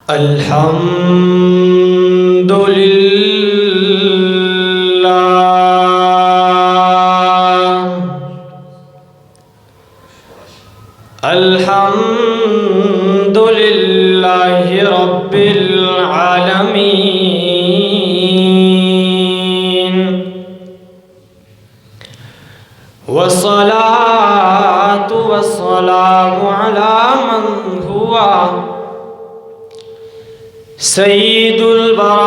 الحمد لله رب العالمين، والصلاة والسلام على من هو سيد البراء،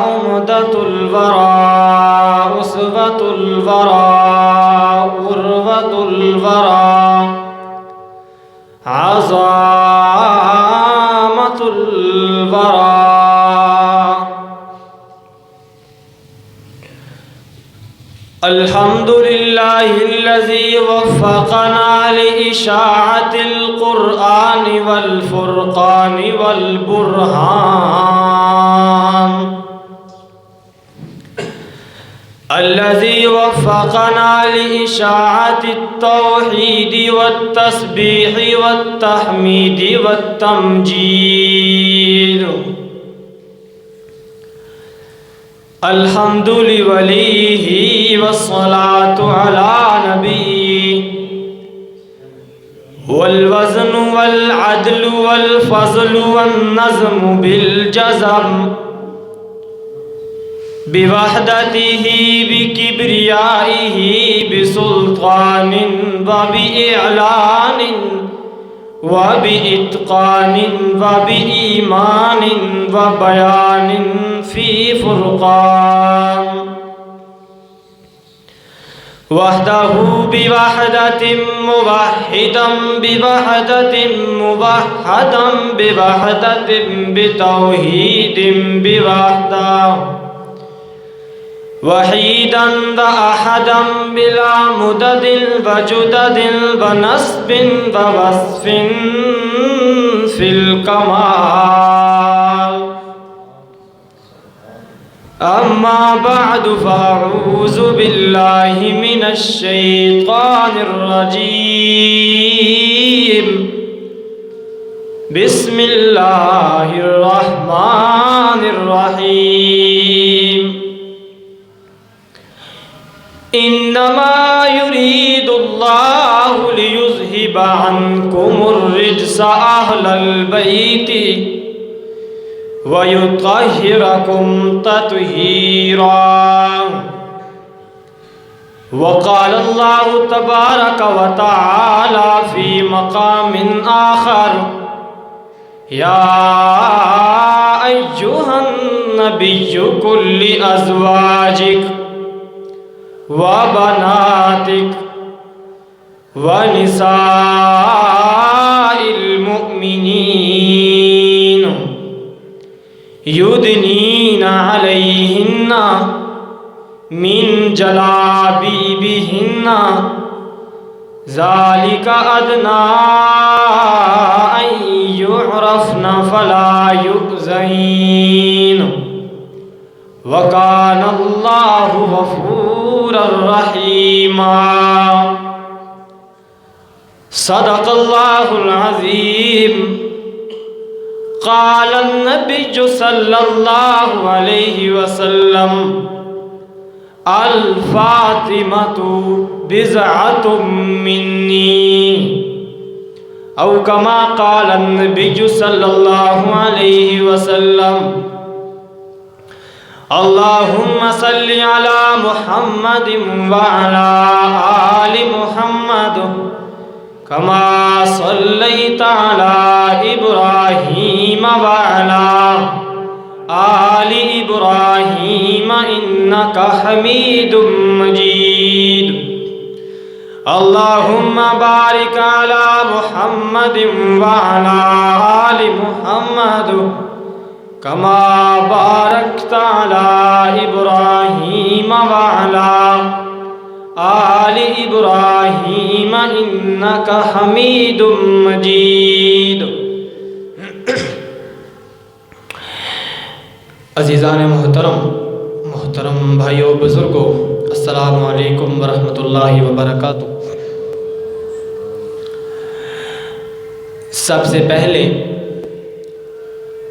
عمدة البراء، أسوة البراء، قرة البراء، عظامة البراء. الحمد لله الذي وفقنا لإشاعة القرآن والفرقان والبرهان، الذي وفقنا لإشاعة التوحيد والتسبيح والتحميد والتمجيد. الحمد لوليه والصلاة على نبيه، والوزن والعدل والفضل والنظم بالجزم، بوحدته بكبريائه بسلطان وبإعلان وبإتقان وبإيمان وبيان في فرقان، وحده بوحدة موحدا بوحدة موحدا بوحدة بتوحيد بوحدة، وحيدا وأحدا بلا مدد وجدد ونسب ووصف في الكمال. أما بعد فأعوذ بالله من الشيطان الرجيم. بسم الله الرحمن الرحيم. إنما يريد الله ليذهب عنكم الرجس أهل البيت ويطهركم تطهيرا. وقال الله تبارك وتعالى في مقام آخر: يا أيها النبي قل لأزواجك وبناتك ونساء المؤمنين يدنين عليهن من جلابيبهن ذلك أدنى أن يعرفن فلا يؤذين، وكان الله غفورا رحيما. صدق الله العظيم. قال النبي صلى الله عليه وسلم: الفاطمة بضعة مني، أو كما قال النبي صلى الله عليه وسلم. اللهم صل على محمد وعلى آل محمد كما صليت على إبراهيم وعلى آل إبراهيم إنك حميد مجيد. اللهم بارك على محمد وعلى آل محمد كما باركت على إبراهيم وعلى آل إبراهيم إنك حميد مجيد. عزیزان محترم بھائیو بزرگو، السلام علیکم ورحمۃ اللہ وبرکاتہ۔ سب سے پہلے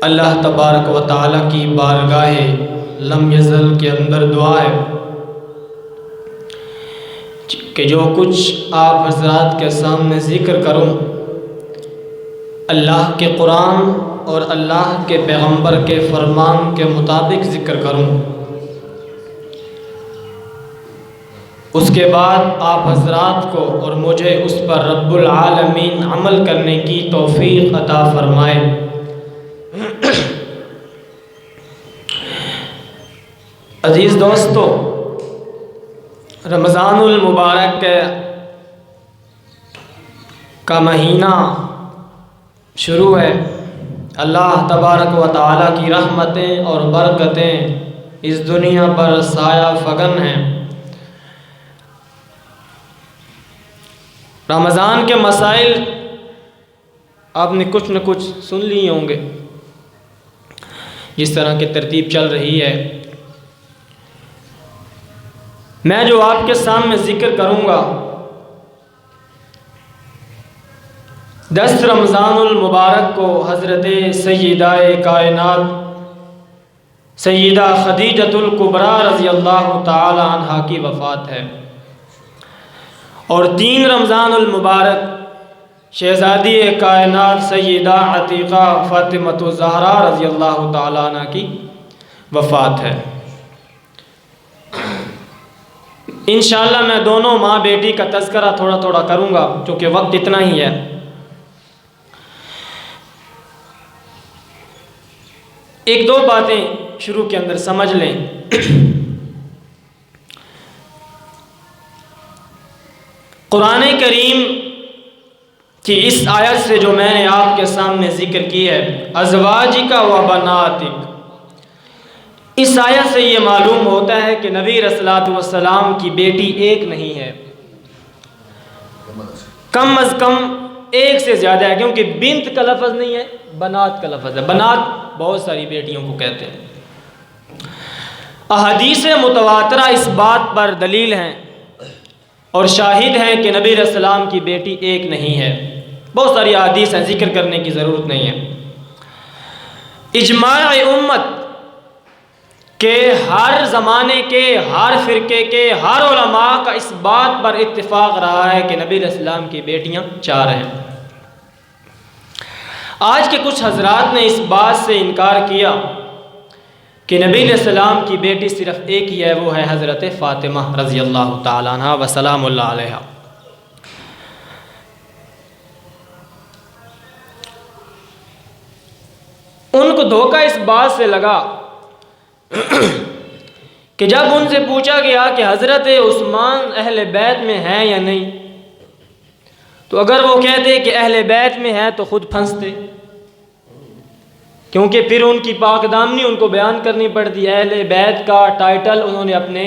اللہ تبارک و تعالیٰ کی بارگاہ لم یزل کے اندر دعا ہے کہ جو کچھ آپ حضرات کے سامنے ذکر کروں اللہ کے قرآن اور اللہ کے پیغمبر کے فرمان کے مطابق ذکر کروں، اس کے بعد آپ حضرات کو اور مجھے اس پر رب العالمین عمل کرنے کی توفیق عطا فرمائے۔ عزیز دوستو، رمضان المبارک کا مہینہ شروع ہے۔ اللہ تبارک و تعالیٰ کی رحمتیں اور برکتیں اس دنیا پر سایہ فگن ہیں۔ رمضان کے مسائل آپ نے کچھ نہ کچھ سن لیے ہوں گے، جس طرح کی ترتیب چل رہی ہے۔ میں جو آپ کے سامنے ذکر کروں گا 10 رمضان المبارک کو حضرت سیدہ کائنات سیدہ خدیجۃ الکبریٰ رضی اللہ تعالی عنہا کی وفات ہے، اور 3 رمضان المبارک شہزادی کائنات سیدہ عتیقہ فاطمۃ الزہرا رضی اللہ تعالی عنہ کی وفات ہے۔ انشاءاللہ میں دونوں ماں بیٹی کا تذکرہ تھوڑا تھوڑا کروں گا کیونکہ وقت اتنا ہی ہے۔ ایک دو باتیں شروع کے اندر سمجھ لیں۔ قرآن کریم کی اس آیت سے جو میں نے آپ کے سامنے ذکر کی ہے، ازواجک و بناتک، اس آیت سے یہ معلوم ہوتا ہے کہ نبی صلی اللہ علیہ وسلم کی بیٹی ایک نہیں ہے، کم از کم ایک سے زیادہ ہے، کیونکہ بنت کا لفظ نہیں ہے، بنات کا لفظ ہے۔ بنات بہت ساری بیٹیوں کو کہتے ہیں۔ احادیث متواترہ اس بات پر دلیل ہیں اور شاہد ہیں کہ نبی صلی اللہ علیہ وسلم کی بیٹی ایک نہیں ہے۔ بہت ساری احادیث ہیں، ذکر کرنے کی ضرورت نہیں ہے۔ اجماع امت کہ ہر زمانے کے، ہر فرقے کے، ہر علماء کا اس بات پر اتفاق رہا ہے کہ نبی علیہ السلام کی بیٹیاں 4 ہیں۔ آج کے کچھ حضرات نے اس بات سے انکار کیا کہ نبی علیہ السلام کی بیٹی صرف ایک ہی ہے، وہ ہے حضرت فاطمہ رضی اللہ تعالیٰ عنہ و سلام اللہ علیہا۔ ان کو دھوکہ اس بات سے لگا کہ جب ان سے پوچھا گیا کہ حضرت عثمان اہل بیت میں ہیں یا نہیں، تو اگر وہ کہتے کہ اہل بیت میں ہیں تو خود پھنستے، کیونکہ پھر ان کی پاک دامنی ان کو بیان کرنی پڑتی۔ اہل بیت کا ٹائٹل انہوں نے اپنے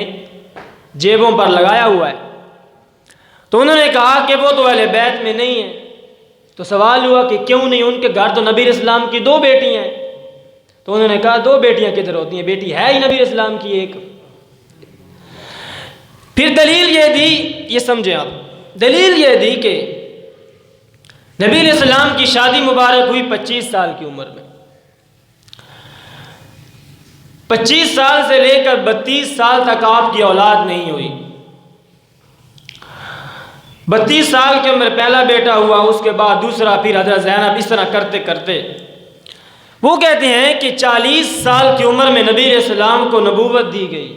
جیبوں پر لگایا ہوا ہے، تو انہوں نے کہا کہ وہ تو اہل بیت میں نہیں ہیں۔ تو سوال ہوا کہ کیوں نہیں، ان کے گھر تو نبی علیہ السلام کی 2 بیٹی ہیں۔ تو انہوں نے کہا 2 بیٹیاں کدھر ہوتی ہیں، بیٹی ہے ہی نبی علیہ السلام کی ایک۔ پھر دلیل یہ دی، یہ سمجھیں آپ، دلیل یہ دی کہ نبی علیہ السلام کی شادی مبارک ہوئی 25 سال کی عمر میں۔ 25 سال سے لے کر 32 سال تک آپ کی اولاد نہیں ہوئی۔ 32 سال کی عمر پہلا بیٹا ہوا، اس کے بعد دوسرا، پھر حضرت زینب، اس طرح کرتے کرتے وہ کہتے ہیں کہ 40 سال کی عمر میں نبی علیہ السلام کو نبوت دی گئی۔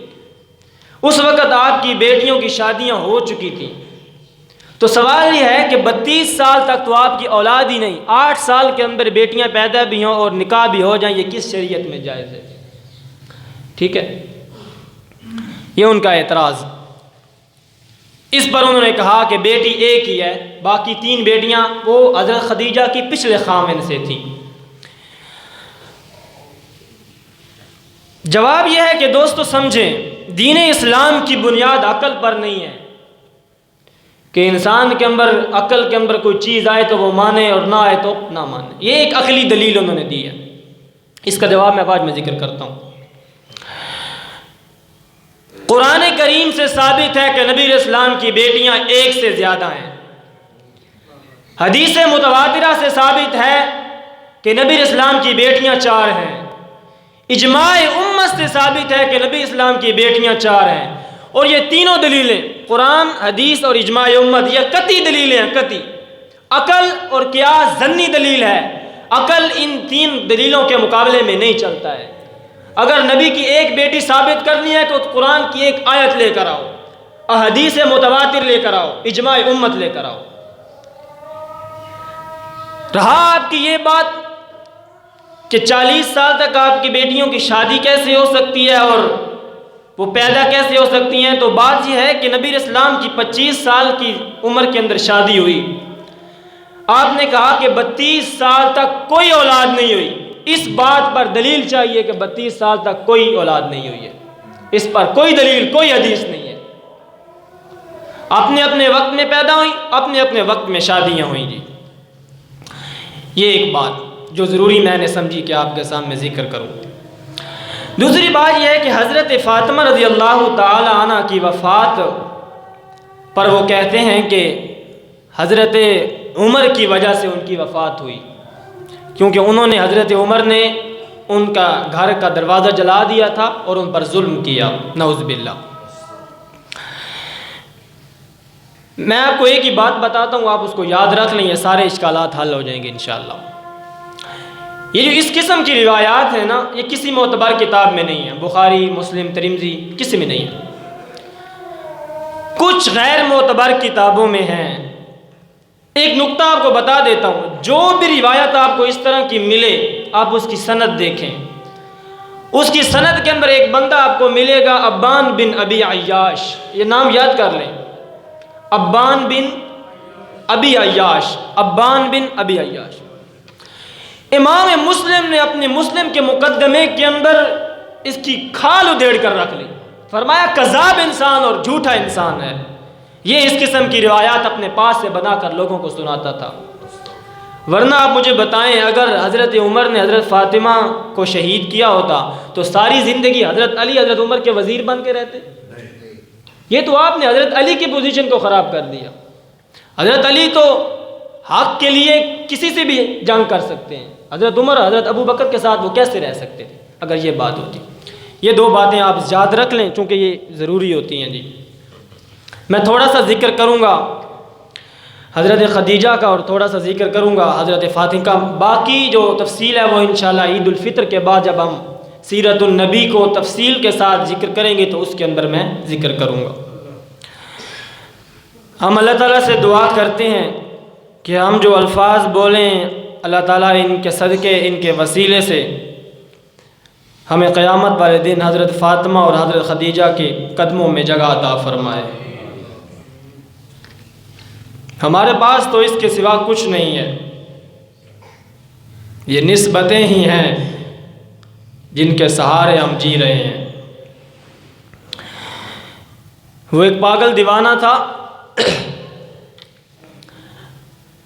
اس وقت آپ کی بیٹیوں کی شادیاں ہو چکی تھیں۔ تو سوال یہ ہے کہ 32 سال تک تو آپ کی اولاد ہی نہیں، 8 سال کے اندر بیٹیاں پیدا بھی ہوں اور نکاح بھی ہو جائیں، یہ کس شریعت میں جائز ہے؟ ٹھیک ہے، یہ ان کا اعتراض۔ اس پر انہوں نے کہا کہ بیٹی ایک ہی ہے، باقی 3 بیٹیاں وہ حضرت خدیجہ کی پچھلے خامن سے تھیں۔ جواب یہ ہے کہ دوستو سمجھیں، دین اسلام کی بنیاد عقل پر نہیں ہے کہ انسان کے اندر، عقل کے اندر کوئی چیز آئے تو وہ مانے اور نہ آئے تو نہ مانے۔ یہ ایک عقلی دلیل انہوں نے دی ہے، اس کا جواب میں بعد میں ذکر کرتا ہوں۔ قرآن کریم سے ثابت ہے کہ نبی علیہ السلام کی بیٹیاں ایک سے زیادہ ہیں۔ حدیث متواترہ سے ثابت ہے کہ نبی اسلام کی بیٹیاں 4 ہیں۔ اجماع امت سے ثابت ہے کہ نبی اسلام کی بیٹیاں 4 ہیں، اور یہ تینوں دلیلیں قرآن، حدیث اور اجماع امت، یہ قطعی دلیلیں ہیں، قطعی۔ عقل اور قیاس ظنی دلیل ہے، عقل ان 3 دلیلوں کے مقابلے میں نہیں چلتا ہے۔ اگر نبی کی ایک بیٹی ثابت کرنی ہے تو قرآن کی ایک آیت لے کر آؤ، احادیث متواتر لے کر آؤ، اجماع امت لے کر آؤ۔ رہا آپ کی یہ بات کہ 40 سال تک آپ کی بیٹیوں کی شادی کیسے ہو سکتی ہے اور وہ پیدا کیسے ہو سکتی ہیں، تو بات یہ ہے کہ نبی اسلام کی 25 سال کی عمر کے اندر شادی ہوئی۔ آپ نے کہا کہ 32 سال تک کوئی اولاد نہیں ہوئی، اس بات پر دلیل چاہیے کہ 32 سال تک کوئی اولاد نہیں ہوئی ہے، اس پر کوئی دلیل، کوئی حدیث نہیں ہے۔ اپنے اپنے وقت میں پیدا ہوئی، اپنے اپنے وقت میں شادیاں ہوئیں جی۔ یہ ایک بات جو ضروری میں نے سمجھی کہ آپ کے سامنے ذکر کروں۔ دوسری بات یہ ہے کہ حضرت فاطمہ رضی اللہ تعالی عنہ کی وفات پر وہ کہتے ہیں کہ حضرت عمر کی وجہ سے ان کی وفات ہوئی، کیونکہ انہوں نے، حضرت عمر نے ان کا گھر کا دروازہ جلا دیا تھا اور ان پر ظلم کیا، نعوذ باللہ۔ میں آپ کو ایک ہی بات بتاتا ہوں، آپ اس کو یاد رکھ لیں، یہ سارے اشکالات حل ہو جائیں گے انشاءاللہ۔ یہ جو اس قسم کی روایات ہیں نا، یہ کسی معتبر کتاب میں نہیں ہے، بخاری، مسلم، ترمذی، کسی میں نہیں ہے، کچھ غیر معتبر کتابوں میں ہیں۔ ایک نقطہ آپ کو بتا دیتا ہوں، جو بھی روایت آپ کو اس طرح کی ملے، آپ اس کی سند دیکھیں، اس کی سند کے اندر ایک بندہ آپ کو ملے گا، ابان بن ابی عیاش، یہ نام یاد کر لیں، ابان بن ابی عیاش، ابان بن ابی عیاش۔ امام مسلم نے اپنے مسلم کے مقدمے کے اندر اس کی کھال ادھیڑ کر رکھ لی، فرمایا کذاب انسان اور جھوٹا انسان ہے، یہ اس قسم کی روایات اپنے پاس سے بنا کر لوگوں کو سناتا تھا۔ ورنہ آپ مجھے بتائیں، اگر حضرت عمر نے حضرت فاطمہ کو شہید کیا ہوتا تو ساری زندگی حضرت علی حضرت عمر کے وزیر بن کے رہتے؟ یہ تو آپ نے حضرت علی کی پوزیشن کو خراب کر دیا۔ حضرت علی تو حق کے لیے کسی سے بھی جنگ کر سکتے ہیں، حضرت عمر حضرت ابو بکر کے ساتھ وہ کیسے رہ سکتے تھے اگر یہ بات ہوتی؟ یہ 2 باتیں آپ یاد رکھ لیں چونکہ یہ ضروری ہوتی ہیں جی۔ میں تھوڑا سا ذکر کروں گا حضرت خدیجہ کا اور تھوڑا سا ذکر کروں گا حضرت فاطمہ کا، باقی جو تفصیل ہے وہ انشاءاللہ عید الفطر کے بعد جب ہم سیرت النبی کو تفصیل کے ساتھ ذکر کریں گے تو اس کے اندر میں ذکر کروں گا۔ ہم اللہ تعالیٰ سے دعا کرتے ہیں کہ ہم جو الفاظ بولیں اللہ تعالیٰ ان کے صدقے، ان کے وسیلے سے ہمیں قیامت والے دن حضرت فاطمہ اور حضرت خدیجہ کے قدموں میں جگہ عطا فرمائے۔ ہمارے پاس تو اس کے سوا کچھ نہیں ہے، یہ نسبتیں ہی ہیں جن کے سہارے ہم جی رہے ہیں۔ وہ ایک پاگل دیوانہ تھا،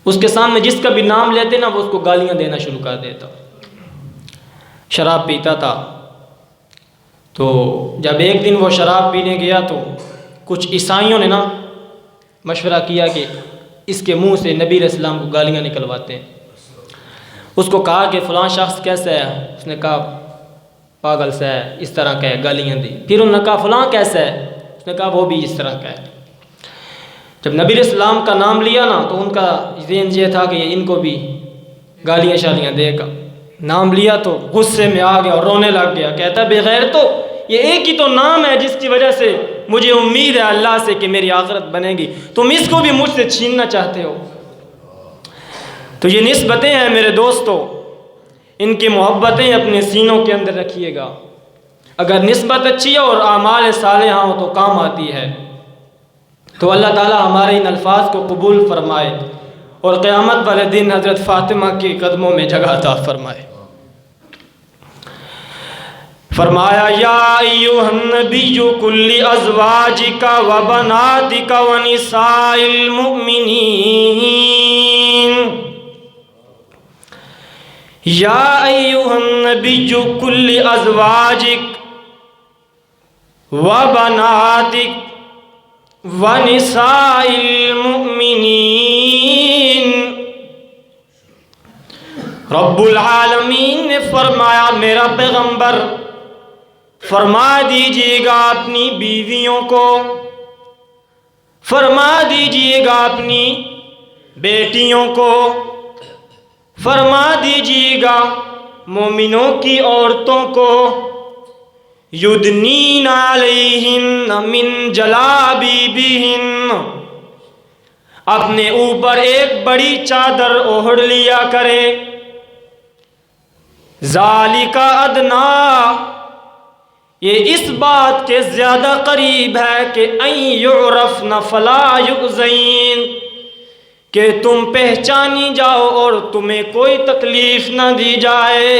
اس کے سامنے جس کا بھی نام لیتے نا وہ اس کو گالیاں دینا شروع کر دیتا، شراب پیتا تھا۔ تو جب ایک دن وہ شراب پینے گیا تو کچھ عیسائیوں نے نا مشورہ کیا کہ اس کے منہ سے نبی علیہ السلام کو گالیاں نکلواتے ہیں۔ اس کو کہا کہ فلاں شخص کیسا ہے؟ اس نے کہا پاگل سا ہے، اس طرح کا ہے، گالیاں دی۔ پھر انہوں نے کہا فلاں کیسا ہے؟ اس نے کہا وہ بھی اس طرح کا ہے۔ جب نبی علیہ السلام کا نام لیا نا تو ان کا ذہن یہ تھا کہ ان کو بھی گالیاں شالیاں دے گا۔ نام لیا تو غصے میں آ گیا اور رونے لگ گیا، کہتا بغیر تو یہ ایک ہی تو نام ہے جس کی وجہ سے مجھے امید ہے اللہ سے کہ میری آخرت بنے گی، تم اس کو بھی مجھ سے چھیننا چاہتے ہو۔ تو یہ نسبتیں ہیں میرے دوستو، ان کی محبتیں اپنے سینوں کے اندر رکھیے گا۔ اگر نسبت اچھی ہے اور اعمال صالحہ ہو تو کام آتی ہے۔ تو اللہ تعالیٰ ہمارے ان الفاظ کو قبول فرمائے اور قیامت والے دن حضرت فاطمہ کے قدموں میں جگہ عطا فرمائے۔ فرمایا یا ایھا النبی قل لازواجک وبناتک ونساء المؤمنین، یا ایھا النبی قل لازواجک وبناتک ونساء المؤمنین رب العالمین نے فرمایا میرا پیغمبر فرما دیجئے گا اپنی بیویوں کو، فرما دیجئے گا اپنی بیٹیوں کو، فرما دیجئے گا مومنوں کی عورتوں کو، یدنین علیہن من جلابیبہن، اپنے اوپر ایک بڑی چادر اوڑھ لیا کرے، ذالک ادنا، یہ اس بات کے زیادہ قریب ہے کہ ان یعرفن فلا یؤذین، کہ تم پہچانی جاؤ اور تمہیں کوئی تکلیف نہ دی جائے۔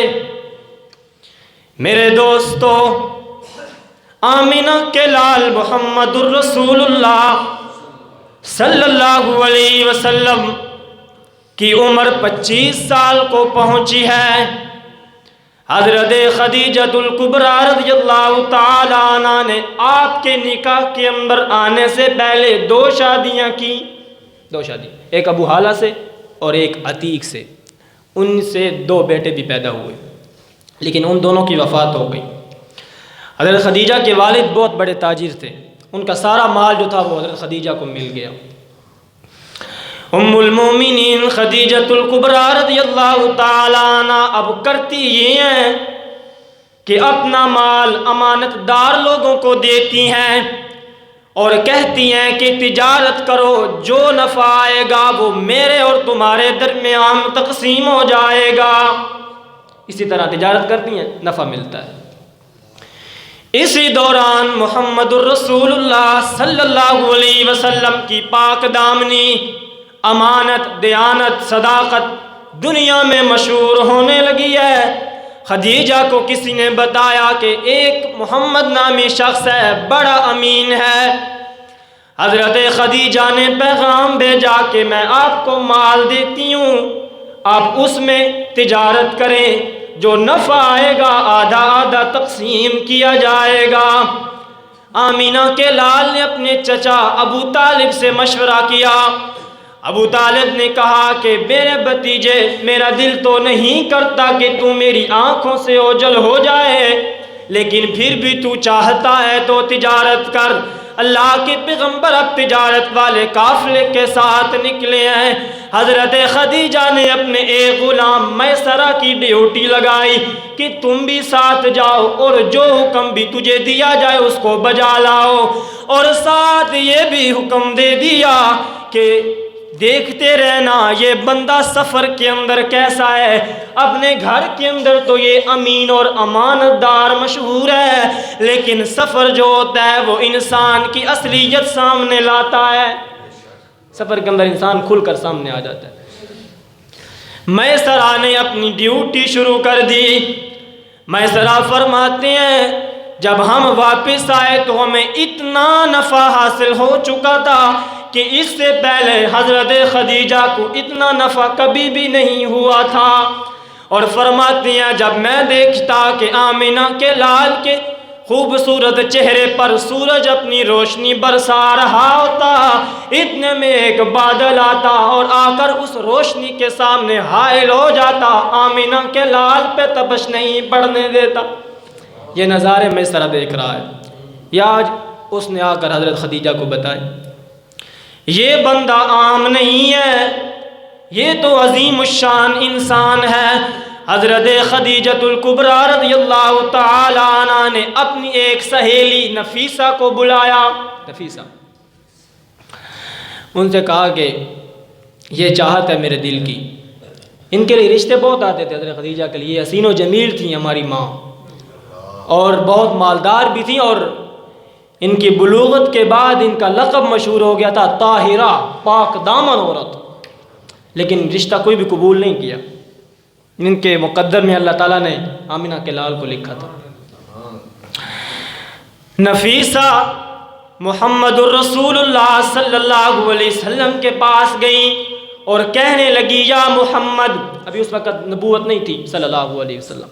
میرے دوستو، آمنہ کے لال محمد الرسول اللہ صلی اللہ علیہ وسلم کی عمر 25 سال کو پہنچی ہے۔ حضرت خدیجۃ الکبریٰ رضی اللہ تعالی عنہ نے آپ کے نکاح کے اندر آنے سے پہلے 2 شادیاں کی، 2 شادی، ایک ابو حالہ سے اور ایک عتیق سے، ان سے 2 بیٹے بھی پیدا ہوئے، لیکن ان دونوں کی وفات ہو گئی۔ حضرت خدیجہ کے والد بہت بڑے تاجر تھے، ان کا سارا مال جو تھا وہ حضرت خدیجہ کو مل گیا۔ ام المومنین خدیجۃ الکبریٰ رضی اللہ تعالی عنہ اب کرتی یہ ہیں کہ اپنا مال امانت دار لوگوں کو دیتی ہیں اور کہتی ہیں کہ تجارت کرو، جو نفع آئے گا وہ میرے اور تمہارے درمیان تقسیم ہو جائے گا۔ اسی طرح تجارت کرتی ہیں، نفع ملتا ہے۔ اسی دوران محمد الرسول اللہ صلی اللہ علیہ وسلم کی پاک دامنی امانت، دیانت، صداقت دنیا میں مشہور ہونے لگی ہے۔ خدیجہ کو کسی نے بتایا کہ ایک محمد نامی شخص ہے، بڑا امین ہے۔ حضرت خدیجہ نے پیغام بھیجا کہ میں آپ کو مال دیتی ہوں، آپ اس میں تجارت کریں، جو نفع آئے گا آدھا آدھا تقسیم کیا جائے گا۔ آمینہ کے لال نے اپنے چچا ابو طالب سے مشورہ کیا۔ ابو طالب نے کہا کہ میرے بھتیجے، میرا دل تو نہیں کرتا کہ تو میری آنکھوں سے اوجھل ہو جائے، لیکن پھر بھی تو چاہتا ہے تو تجارت کر۔ اللہ کے پیغمبر اب تجارت والے قافلے کے ساتھ نکلے ہیں۔ حضرت خدیجہ نے اپنے ایک غلام میسرہ کی ڈیوٹی لگائی کہ تم بھی ساتھ جاؤ اور جو حکم بھی تجھے دیا جائے اس کو بجا لاؤ، اور ساتھ یہ بھی حکم دے دیا کہ دیکھتے رہنا یہ بندہ سفر کے اندر کیسا ہے۔ اپنے گھر کے اندر تو یہ امین اور امانت دار مشہور ہے، لیکن سفر جو ہوتا ہے وہ انسان کی اصلیت سامنے لاتا ہے۔ سفر کے اندر انسان کھل کر سامنے آ جاتا ہے۔ میسرہ نے اپنی ڈیوٹی شروع کر دی۔ میسرہ فرماتے ہیں جب ہم واپس آئے تو ہمیں اتنا نفع حاصل ہو چکا تھا کہ اس سے پہلے حضرت خدیجہ کو اتنا نفع کبھی بھی نہیں ہوا تھا۔ اور فرماتے ہیں جب میں دیکھتا کہ آمنہ کے لال کے خوبصورت چہرے پر سورج اپنی روشنی برسا رہا ہوتا، اتنے میں ایک بادل آتا اور آ کر اس روشنی کے سامنے حائل ہو جاتا، آمنہ کے لال پہ تپش نہیں پڑنے دیتا۔ یہ نظارے میسرہ دیکھ رہا ہے، یا آج اس نے آ کر حضرت خدیجہ کو بتائے۔ یہ بندہ عام نہیں ہے، یہ تو عظیم الشان انسان ہے۔ حضرت خدیجۃ الکبریٰ رضی اللہ تعالی عنہ نے اپنی ایک سہیلی نفیسہ کو بلایا۔ نفیسہ ان سے کہا کہ یہ چاہت ہے میرے دل کی۔ ان کے لیے رشتے بہت آتے تھے حضرت خدیجہ کے لیے، حسین و جمیل تھیں ہماری ماں، اور بہت مالدار بھی تھیں، اور ان کی بلوغت کے بعد ان کا لقب مشہور ہو گیا تھا طاہرہ، پاک دامن عورت، لیکن رشتہ کوئی بھی قبول نہیں کیا۔ ان کے مقدر میں اللہ تعالیٰ نے آمنہ کے لال کو لکھا تھا۔ نفیسہ محمد الرسول اللہ صلی اللہ علیہ وسلم کے پاس گئی اور کہنے لگی یا محمد، ابھی اس وقت نبوت نہیں تھی صلی اللہ علیہ وسلم،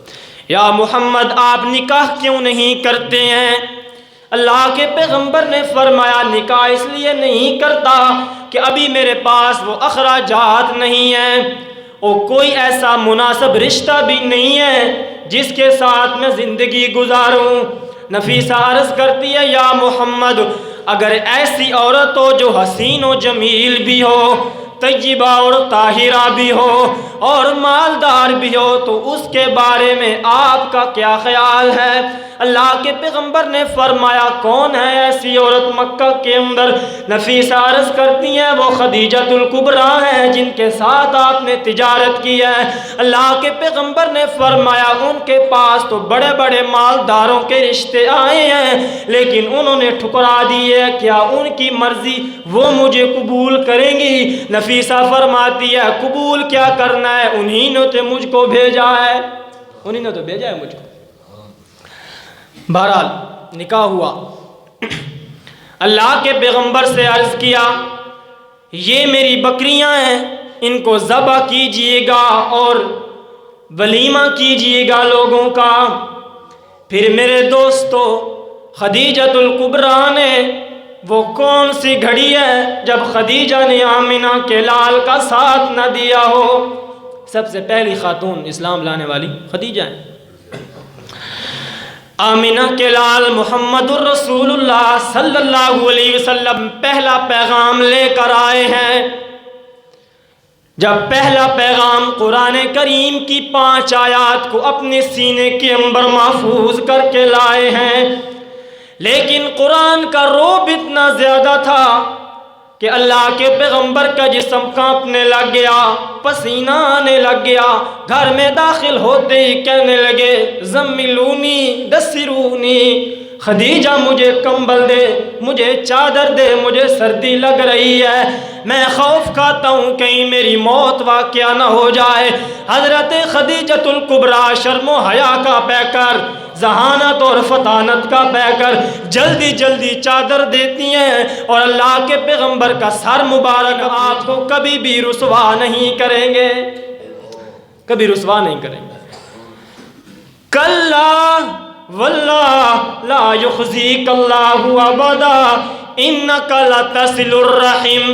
یا محمد آپ نکاح کیوں نہیں کرتے ہیں؟ اللہ کے پیغمبر نے فرمایا نکاح اس لیے نہیں کرتا کہ ابھی میرے پاس وہ اخراجات نہیں ہیں، اور کوئی ایسا مناسب رشتہ بھی نہیں ہے جس کے ساتھ میں زندگی گزاروں۔ نفیسہ عرض کرتی ہے یا محمد اگر ایسی عورت ہو جو حسین و جمیل بھی ہو، طیبہ اور طاہرہ بھی ہو اور مالدار بھی ہو تو اس کے بارے میں آپ کا کیا خیال ہے؟ اللہ کے پیغمبر نے فرمایا کون ہے ایسی عورت مکہ کے اندر؟ نفیسہ عرض کرتی ہیں وہ خدیجۃ الکبریٰ ہیں جن کے ساتھ آپ نے تجارت کی ہے۔ اللہ کے پیغمبر نے فرمایا ان کے پاس تو بڑے بڑے مالداروں کے رشتے آئے ہیں لیکن انہوں نے ٹھکرا دی ہے، کیا ان کی مرضی وہ مجھے قبول کریں گی؟ نفیسہ فرماتی ہے قبول کیا کرنا ہے، انہی نے تو مجھ کو بھیجا ہے، انہی نے تو بھیجا ہے مجھ کو۔ بہرحال نکاح ہوا، اللہ کے پیغمبر سے عرض کیا یہ میری بکریاں ہیں ان کو ذبح کیجئے گا اور ولیمہ کیجئے گا لوگوں کا۔ پھر میرے دوستو خدیجۃ الکبریٰ نے وہ کون سی گھڑی ہے جب خدیجہ نے آمنہ کے لال کا ساتھ نہ دیا ہو؟ سب سے پہلی خاتون اسلام لانے والی خدیجہ ہیں۔ آمنہ کے لال محمد الرسول اللہ صلی اللہ علیہ وسلم پہلا پیغام لے کر آئے ہیں۔ جب پہلا پیغام قرآن کریم کی 5 آیات کو اپنے سینے کے اندر محفوظ کر کے لائے ہیں، لیکن قرآن کا رعب اتنا زیادہ تھا کہ اللہ کے پیغمبر کا جسم کانپنے لگ گیا، پسینہ آنے لگ گیا، گھر میں داخل ہوتے ہی کہنے لگے زملونی دسرونی، خدیجہ مجھے کمبل دے، مجھے چادر دے، مجھے سردی لگ رہی ہے، میں خوف کھاتا ہوں کہیں میری موت واقعہ نہ ہو جائے۔ حضرت خدیجۃ الکبریٰ شرم و حیا کا پیکر، ذہانت اور فطانت کا پیکر جلدی جلدی چادر دیتی ہیں اور اللہ کے پیغمبر کا سر مبارک آپ کو کبھی بھی رسوا نہیں کریں گے، کبھی رسوا نہیں کریں گے۔ کلا واللہ لا یخزیک اللہ ابدا انک لتصل الرحم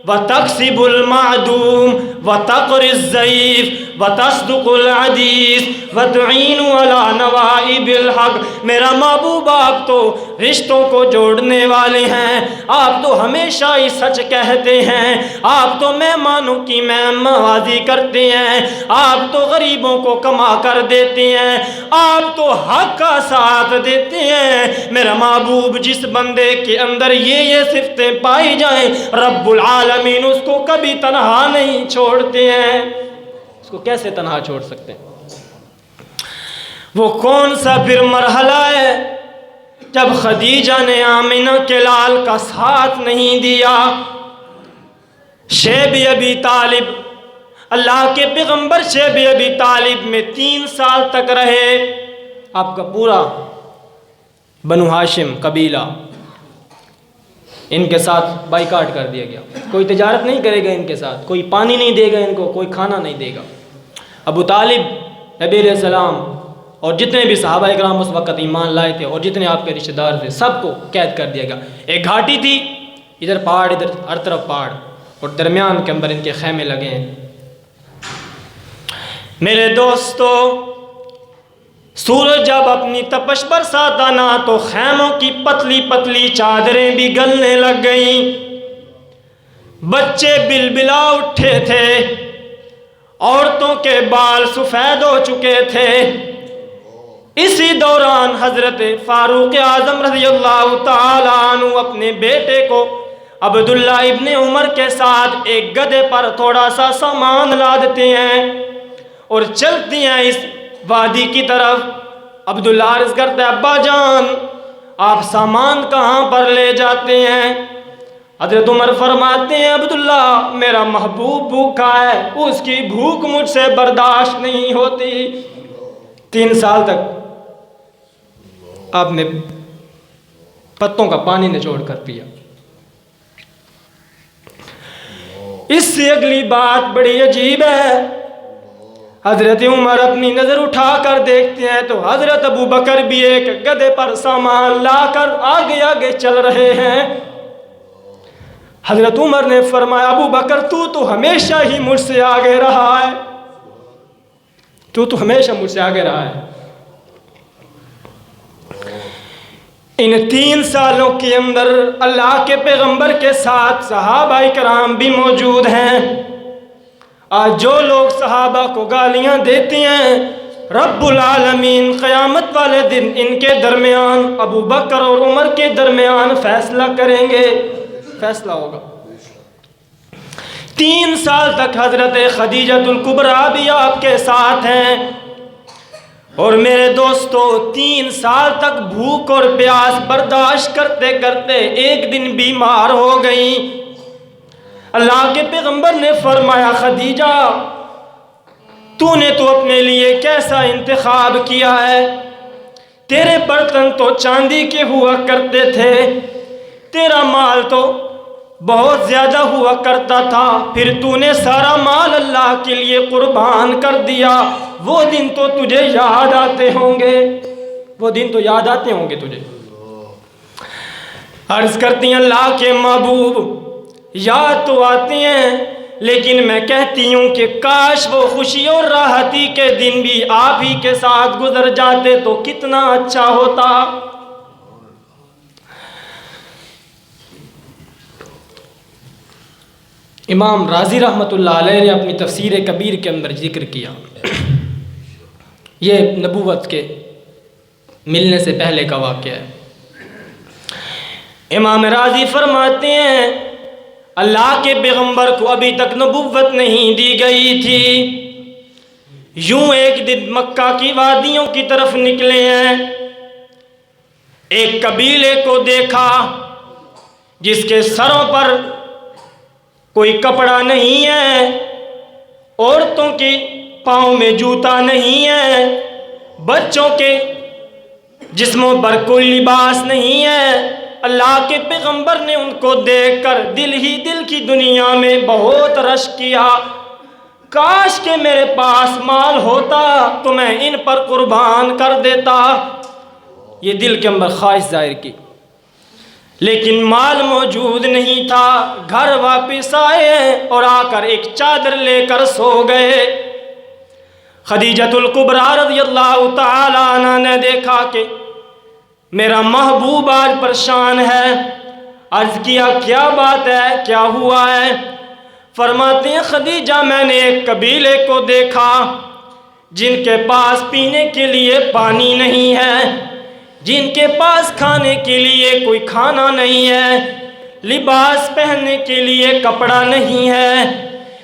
وتکسب المعدوم وتقری الضیف وتصدق الحدیث وتعین علی نوائب الحق۔ میرا محبوب آپ تو رشتوں کو جوڑنے والے ہیں، آپ تو ہمیشہ ہی سچ کہتے ہیں، آپ تو مہمانوں کی مہمانوازی کرتے ہیں، آپ تو غریبوں کو کما کر دیتے ہیں، آپ تو حق کا ساتھ دیتے ہیں۔ میرا محبوب جس بندے کے اندر یہ صفتیں پائی جائیں رب العالمین اس کو کبھی تنہا نہیں چھوڑتے ہیں۔ اس کو کیسے تنہا چھوڑ سکتے ہیں؟ وہ کون سا پھر مرحلہ ہے جب خدیجہ نے آمنہ کے لال کا ساتھ نہیں دیا؟ شیب ابی طالب، اللہ کے پیغمبر شیب ابی طالب میں 3 سال تک رہے۔ آپ کا پورا بنو ہاشم قبیلہ ان کے ساتھ بائیکاٹ کر دیا گیا، کوئی تجارت نہیں کرے گا ان کے ساتھ، کوئی پانی نہیں دے گا ان کو، کوئی کھانا نہیں دے گا۔ ابو طالب نبی علیہ السلام اور جتنے بھی صحابہ اکرام اس وقت ایمان لائے تھے اور جتنے آپ کے رشتہ دار تھے سب کو قید کر دیا گیا۔ ایک گھاٹی تھی، ادھر پہاڑ، ادھر ہر طرف پہاڑ، اور درمیان کے اندر ان کے خیمے لگے ہیں۔ میرے دوستو سورج جب اپنی تپش برساتا نا تو خیموں کی پتلی پتلی چادریں بھی گلنے لگ گئیں، بچے بلبلا اٹھے تھے، عورتوں کے بال سفید ہو چکے تھے۔ اسی دوران حضرت فاروق اعظم رضی اللہ تعالیٰ عنہ اپنے بیٹے کو عبداللہ ابن عمر کے ساتھ ایک گدھے پر تھوڑا سا سامان لادتے ہیں اور چلتے ہیں اس وادی کی طرف۔ عبداللہ عرض کرتا ہے ابا جان آپ سامان کہاں پر لے جاتے ہیں؟ حضرت عمر فرماتے ہیں عبداللہ میرا محبوب بھوکا ہے، اس کی بھوک مجھ سے برداشت نہیں ہوتی۔ 3 سال تک آپ نے پتوں کا پانی نچوڑ کر پیا۔ اس سے اگلی بات بڑی عجیب ہے، حضرت عمر اپنی نظر اٹھا کر دیکھتے ہیں تو حضرت ابو بکر بھی ایک گدھے پر سامان لا کر آگے آگے چل رہے ہیں۔ حضرت عمر نے فرمایا ابو بکر تو ہمیشہ ہی مجھ سے آگے رہا ہے، تو ہمیشہ مجھ سے آگے رہا ہے۔ ان 3 سالوں کے اندر اللہ کے پیغمبر کے ساتھ صحابہ کرام بھی موجود ہیں۔ آج جو لوگ صحابہ کو گالیاں دیتے ہیں، رب العالمین قیامت والے دن ان کے درمیان ابو بکر اور عمر کے درمیان فیصلہ کریں گے، فیصلہ ہوگا۔ 3 سال تک حضرت خدیجہ الکبریٰ بھی آپ کے ساتھ ہیں، اور میرے دوستو 3 سال تک بھوک اور پیاس برداشت کرتے کرتے ایک دن بیمار ہو گئیں۔ اللہ کے پیغمبر نے فرمایا خدیجہ تو نے تو اپنے لیے کیسا انتخاب کیا ہے، تیرے برتن تو چاندی کے ہوا کرتے تھے، تیرا مال تو بہت زیادہ ہوا کرتا تھا، پھر تو نے سارا مال اللہ کے لیے قربان کر دیا۔ وہ دن تو تجھے یاد آتے ہوں گے، وہ دن تو یاد آتے ہوں گے تجھے۔ عرض کرتی ہیں اللہ کے محبوب یاد تو آتے ہیں، لیکن میں کہتی ہوں کہ کاش وہ خوشی اور راحتی کے دن بھی آپ ہی کے ساتھ گزر جاتے تو کتنا اچھا ہوتا۔ امام رازی رحمۃ اللہ علیہ نے اپنی تفسیر کبیر کے اندر ذکر کیا، یہ نبوت کے ملنے سے پہلے کا واقعہ ہے۔ امام رازی فرماتے ہیں اللہ کے پیغمبر کو ابھی تک نبوت نہیں دی گئی تھی، یوں ایک دن مکہ کی وادیوں کی طرف نکلے ہیں، ایک قبیلے کو دیکھا جس کے سروں پر کوئی کپڑا نہیں ہے، عورتوں کے پاؤں میں جوتا نہیں ہے، بچوں کے جسموں پر کوئی لباس نہیں ہے۔ اللہ کے پیغمبر نے ان کو دیکھ کر دل ہی دل کی دنیا میں بہت رش کیا، کاش کہ میرے پاس مال ہوتا تو میں ان پر قربان کر دیتا، یہ دل کے اندر خواہش ظاہر کی، لیکن مال موجود نہیں تھا۔ گھر واپس آئے اور آ کر ایک چادر لے کر سو گئے۔ خدیجہ الکبریٰ رضی اللہ تعالی عنہ نے دیکھا کہ میرا محبوب آج پریشان ہے، عرض کیا کیا بات ہے، کیا ہوا ہے؟ فرماتے ہیں خدیجہ میں نے ایک قبیلے کو دیکھا جن کے پاس پینے کے لیے پانی نہیں ہے، جن کے پاس کھانے کے لیے کوئی کھانا نہیں ہے، لباس پہننے کے لیے کپڑا نہیں ہے۔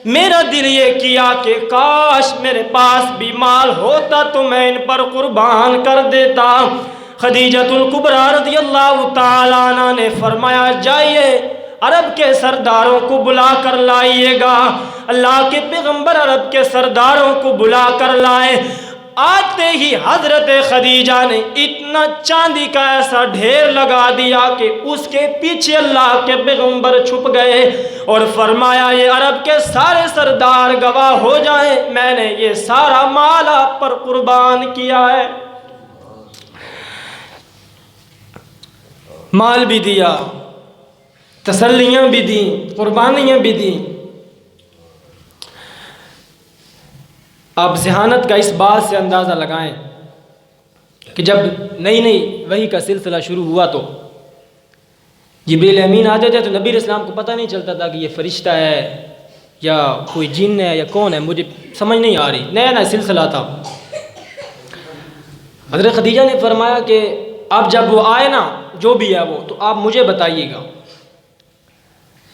میرا دل یہ کیا کہ کاش میرے پاس بھی مال ہوتا تو میں ان پر قربان کر دیتا۔ خدیجہ الکبریٰ رضی اللہ تعالیٰ عنہ نے فرمایا جائیے عرب کے سرداروں کو بلا کر لائیے گا۔ اللہ کے پیغمبر عرب کے سرداروں کو بلا کر لائے۔ آتے ہی حضرت خدیجہ نے اتنا چاندی کا ایسا ڈھیر لگا دیا کہ اس کے پیچھے اللہ کے پیغمبر چھپ گئے اور فرمایا یہ عرب کے سارے سردار گواہ ہو جائیں میں نے یہ سارا مال آپ پر قربان کیا ہے۔ مال بھی دیا، تسلیاں بھی دیں، قربانیاں بھی دیں۔ آپ ذہانت کا اس بات سے اندازہ لگائیں کہ جب نئی وحی کا سلسلہ شروع ہوا تو جبریل امین آ جاتے تو نبی علیہ السلام کو پتہ نہیں چلتا تھا کہ یہ فرشتہ ہے یا کوئی جن ہے یا کون ہے، مجھے سمجھ نہیں آ رہی، نیا سلسلہ تھا۔ حضرت خدیجہ نے فرمایا کہ اب جب وہ آئے نا جو بھی ہے وہ تو آپ مجھے بتائیے گا۔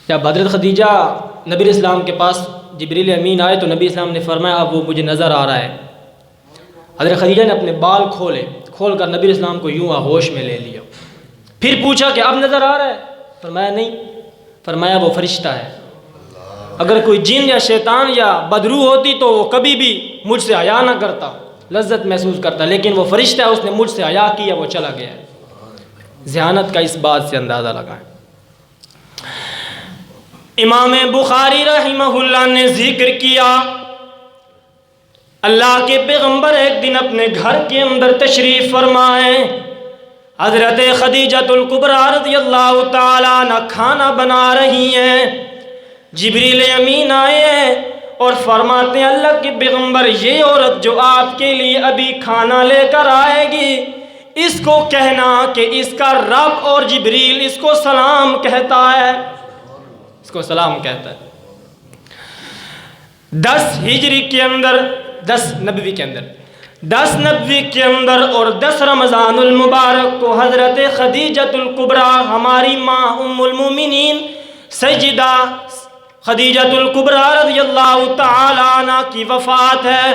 جب حضرت خدیجہ نبی علیہ السلام کے پاس جبریل امین آئے تو نبی اسلام نے فرمایا اب وہ مجھے نظر آ رہا ہے۔ حضرت خدیجہ نے اپنے بال کھول کر نبی اسلام کو یوں آغوش میں لے لیا، پھر پوچھا کہ اب نظر آ رہا ہے؟ فرمایا نہیں، فرمایا وہ فرشتہ ہے، اگر کوئی جن یا شیطان یا بدروح ہوتی تو وہ کبھی بھی مجھ سے حیا نہ کرتا، لذت محسوس کرتا، لیکن وہ فرشتہ ہے، اس نے مجھ سے حیا کیا، وہ چلا گیا ہے۔ ذہانت کا اس بات سے اندازہ لگائیں۔ امام بخاری رحمہ اللہ نے ذکر کیا اللہ کے پیغمبر ایک دن اپنے گھر کے اندر تشریف فرمائے، حضرت خدیجۃ الکبریٰ رضی اللہ تعالیٰ عنہ کھانا بنا رہی ہیں، جبریل امین آئے ہیں اور فرماتے ہیں اللہ کے پیغمبر یہ عورت جو آپ کے لیے ابھی کھانا لے کر آئے گی اس کو کہنا کہ اس کا رب اور جبریل اس کو سلام کہتا ہے، اس کو سلام کہتا ہے۔ 10 ہجری کے اندر، 10 نبوی کے اندر، 10 نبوی کے اندر اور 10 رمضان المبارک کو حضرت خدیجۃ الکبریٰ ہماری ماں ام المومنین سیدہ خدیجۃ الکبریٰ رضی اللہ تعالی عنہ کی وفات ہے۔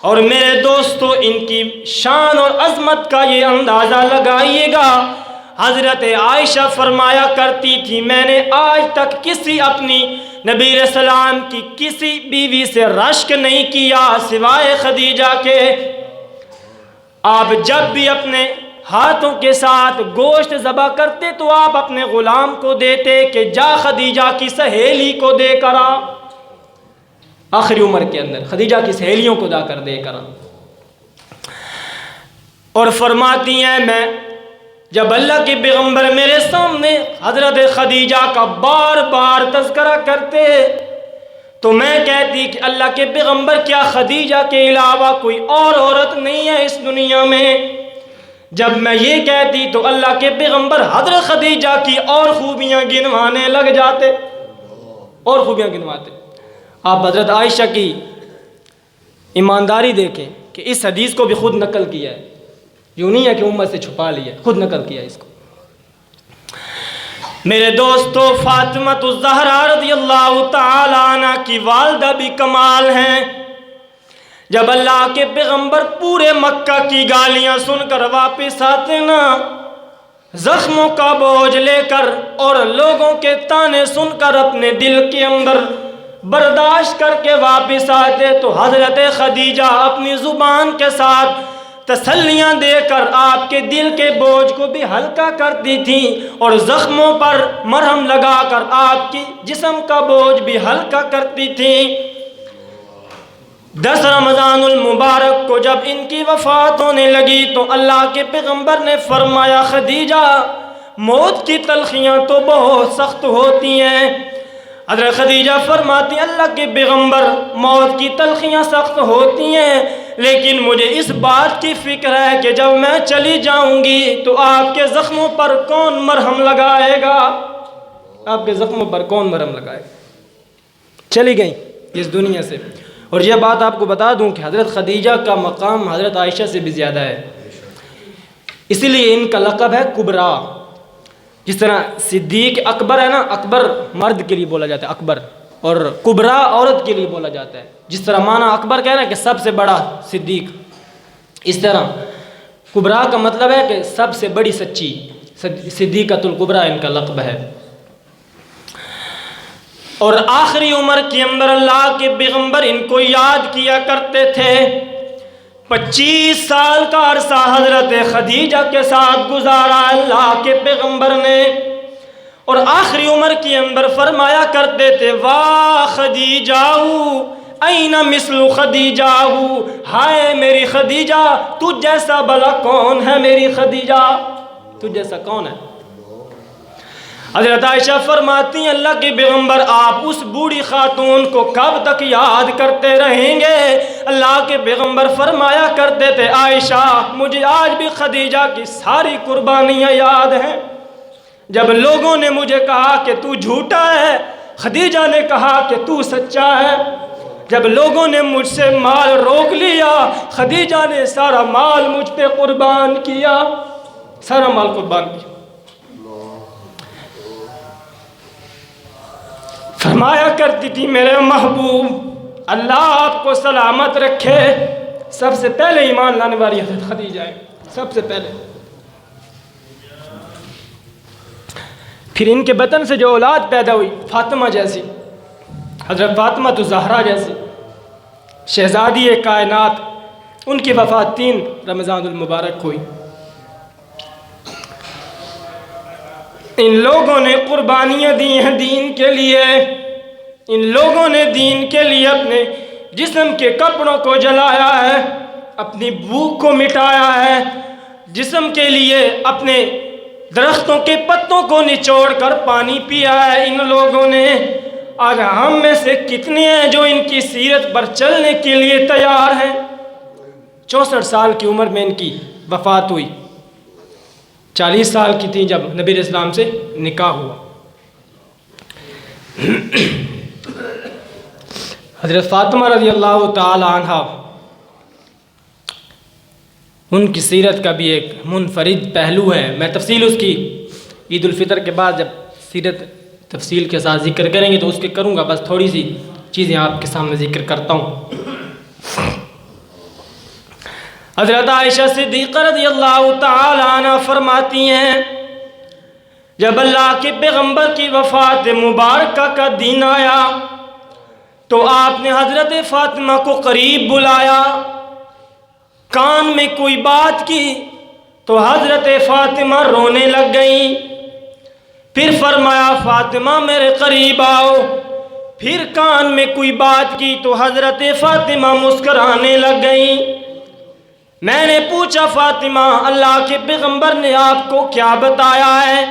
اور میرے دوستو ان کی شان اور عظمت کا یہ اندازہ لگائیے گا، حضرت عائشہ فرمایا کرتی تھی میں نے آج تک کسی اپنی نبی علیہ السلام کی کسی بیوی سے رشک نہیں کیا سوائے خدیجہ کے۔ آپ جب بھی اپنے ہاتھوں کے ساتھ گوشت ذبح کرتے تو آپ اپنے غلام کو دیتے کہ جا خدیجہ کی سہیلی کو دے کر آ، آخری عمر کے اندر خدیجہ کی سہیلیوں کو جا کر دے کر آ۔ اور فرماتی ہیں میں جب اللہ کے پیغمبر میرے سامنے حضرت خدیجہ کا بار بار تذکرہ کرتے تو میں کہتی کہ اللہ کے پیغمبر کیا خدیجہ کے علاوہ کوئی اور عورت نہیں ہے اس دنیا میں؟ جب میں یہ کہتی تو اللہ کے پیغمبر حضرت خدیجہ کی اور خوبیاں گنوانے لگ جاتے، اور خوبیاں گنواتے۔ آپ حضرت عائشہ کی ایمانداری دیکھیں کہ اس حدیث کو بھی خود نقل کیا ہے، یوں نہیں ہے کہ امت سے چھپا لیا، خود نقل کیا اس کو۔ میرے دوستو فاطمہ الزہرا رضی اللہ تعالی عنہ کی والدہ بھی کمال ہیں۔ جب اللہ کے پیغمبر پورے مکہ کی گالیاں سن کر واپس آتے نا، زخموں کا بوجھ لے کر اور لوگوں کے تانے سن کر اپنے دل کے اندر برداشت کر کے واپس آتے تو حضرت خدیجہ اپنی زبان کے ساتھ تسلیاں دے کر آپ کے دل کے بوجھ کو بھی ہلکا کرتی تھیں اور زخموں پر مرہم لگا کر آپ کی جسم کا بوجھ بھی ہلکا کرتی تھیں۔ 10 رمضان المبارک کو جب ان کی وفات ہونے لگی تو اللہ کے پیغمبر نے فرمایا خدیجہ موت کی تلخیاں تو بہت سخت ہوتی ہیں۔ حضرت خدیجہ فرماتی اللہ کے پیغمبر موت کی تلخیاں سخت ہوتی ہیں لیکن مجھے اس بات کی فکر ہے کہ جب میں چلی جاؤں گی تو آپ کے زخموں پر کون مرہم لگائے گا، آپ کے زخموں پر کون مرہم لگائے گا۔ چلی گئیں اس دنیا سے۔ اور یہ بات آپ کو بتا دوں کہ حضرت خدیجہ کا مقام حضرت عائشہ سے بھی زیادہ ہے، اسی لیے ان کا لقب ہے کبریٰ۔ جس طرح صدیق اکبر ہے نا، اکبر مرد کے لیے بولا جاتا ہے اکبر، اور کبریٰ عورت کے لیے بولا جاتا ہے۔ جس طرح معنی اکبر کہنا کہ سب سے بڑا صدیق، اس طرح کبریٰ کا مطلب ہے کہ سب سے بڑی سچی، صدیقۃ الکبریٰ ان کا لقب ہے۔ اور آخری عمر کے اندر اللہ کے پیغمبر ان کو یاد کیا کرتے تھے۔ 25 سال کا عرصہ حضرت خدیجہ کے ساتھ گزارا اللہ کے پیغمبر نے، اور آخری عمر کے اندر فرمایا کرتے تھے واہ خدیجہ این مثل خدیجہ، ہائے میری خدیجہ تجھ جیسا بھلا کون ہے، میری خدیجہ تجھ جیسا کون ہے۔ حضرت عائشہ فرماتی ہیں اللہ کے پیغمبر آپ اس بوڑھی خاتون کو کب تک یاد کرتے رہیں گے؟ اللہ کے پیغمبر فرمایا کرتے تھے عائشہ مجھے آج بھی خدیجہ کی ساری قربانیاں یاد ہیں۔ جب لوگوں نے مجھے کہا کہ تو جھوٹا ہے، خدیجہ نے کہا کہ تو سچا ہے۔ جب لوگوں نے مجھ سے مال روک لیا، خدیجہ نے سارا مال مجھ پہ قربان کیا، سارا مال قربان کیا۔ فرمایا کرتی تھی میرے محبوب اللہ آپ کو سلامت رکھے، سب سے پہلے ایمان لانے والی حضرت خدیجہ ہے، سب سے پہلے۔ پھر ان کے بطن سے جو اولاد پیدا ہوئی فاطمہ جیسی، حضرت فاطمہ الزہرا جیسی شہزادی کائنات، ان کی وفات 3 رمضان المبارک ہوئی۔ ان لوگوں نے قربانیاں دی ہیں دین کے لیے، ان لوگوں نے دین کے لیے اپنے جسم کے کپڑوں کو جلایا ہے، اپنی بھوک کو مٹایا ہے۔ جسم کے لیے اپنے درختوں کے پتوں کو نچوڑ کر پانی پیا ہے ان لوگوں نے، آج ہم میں سے کتنے ہیں جو ان کی سیرت پر چلنے کے لیے تیار ہیں؟ 64 سال کی عمر میں ان کی وفات ہوئی، 40 سال کی تھی جب نبی علیہ السلام سے نکاح ہوا۔ حضرت فاطمہ رضی اللہ تعالی عنہ، ان کی سیرت کا بھی ایک منفرد پہلو ہے، میں تفصیل اس کی عید الفطر کے بعد جب سیرت تفصیل کے ساتھ ذکر کریں گے تو اس کے کروں گا، بس تھوڑی سی چیزیں آپ کے سامنے ذکر کرتا ہوں۔ حضرت عائشہ صدیقہ رضی اللہ تعالی عنہ فرماتی ہیں جب اللہ کے پیغمبر کی وفات مبارکہ کا دن آیا تو آپ نے حضرت فاطمہ کو قریب بلایا، کان میں کوئی بات کی تو حضرت فاطمہ رونے لگ گئیں، پھر فرمایا فاطمہ میرے قریب آؤ، پھر کان میں کوئی بات کی تو حضرت فاطمہ مسکرانے لگ گئیں۔ میں نے پوچھا فاطمہ اللہ کے پیغمبر نے آپ کو کیا بتایا ہے؟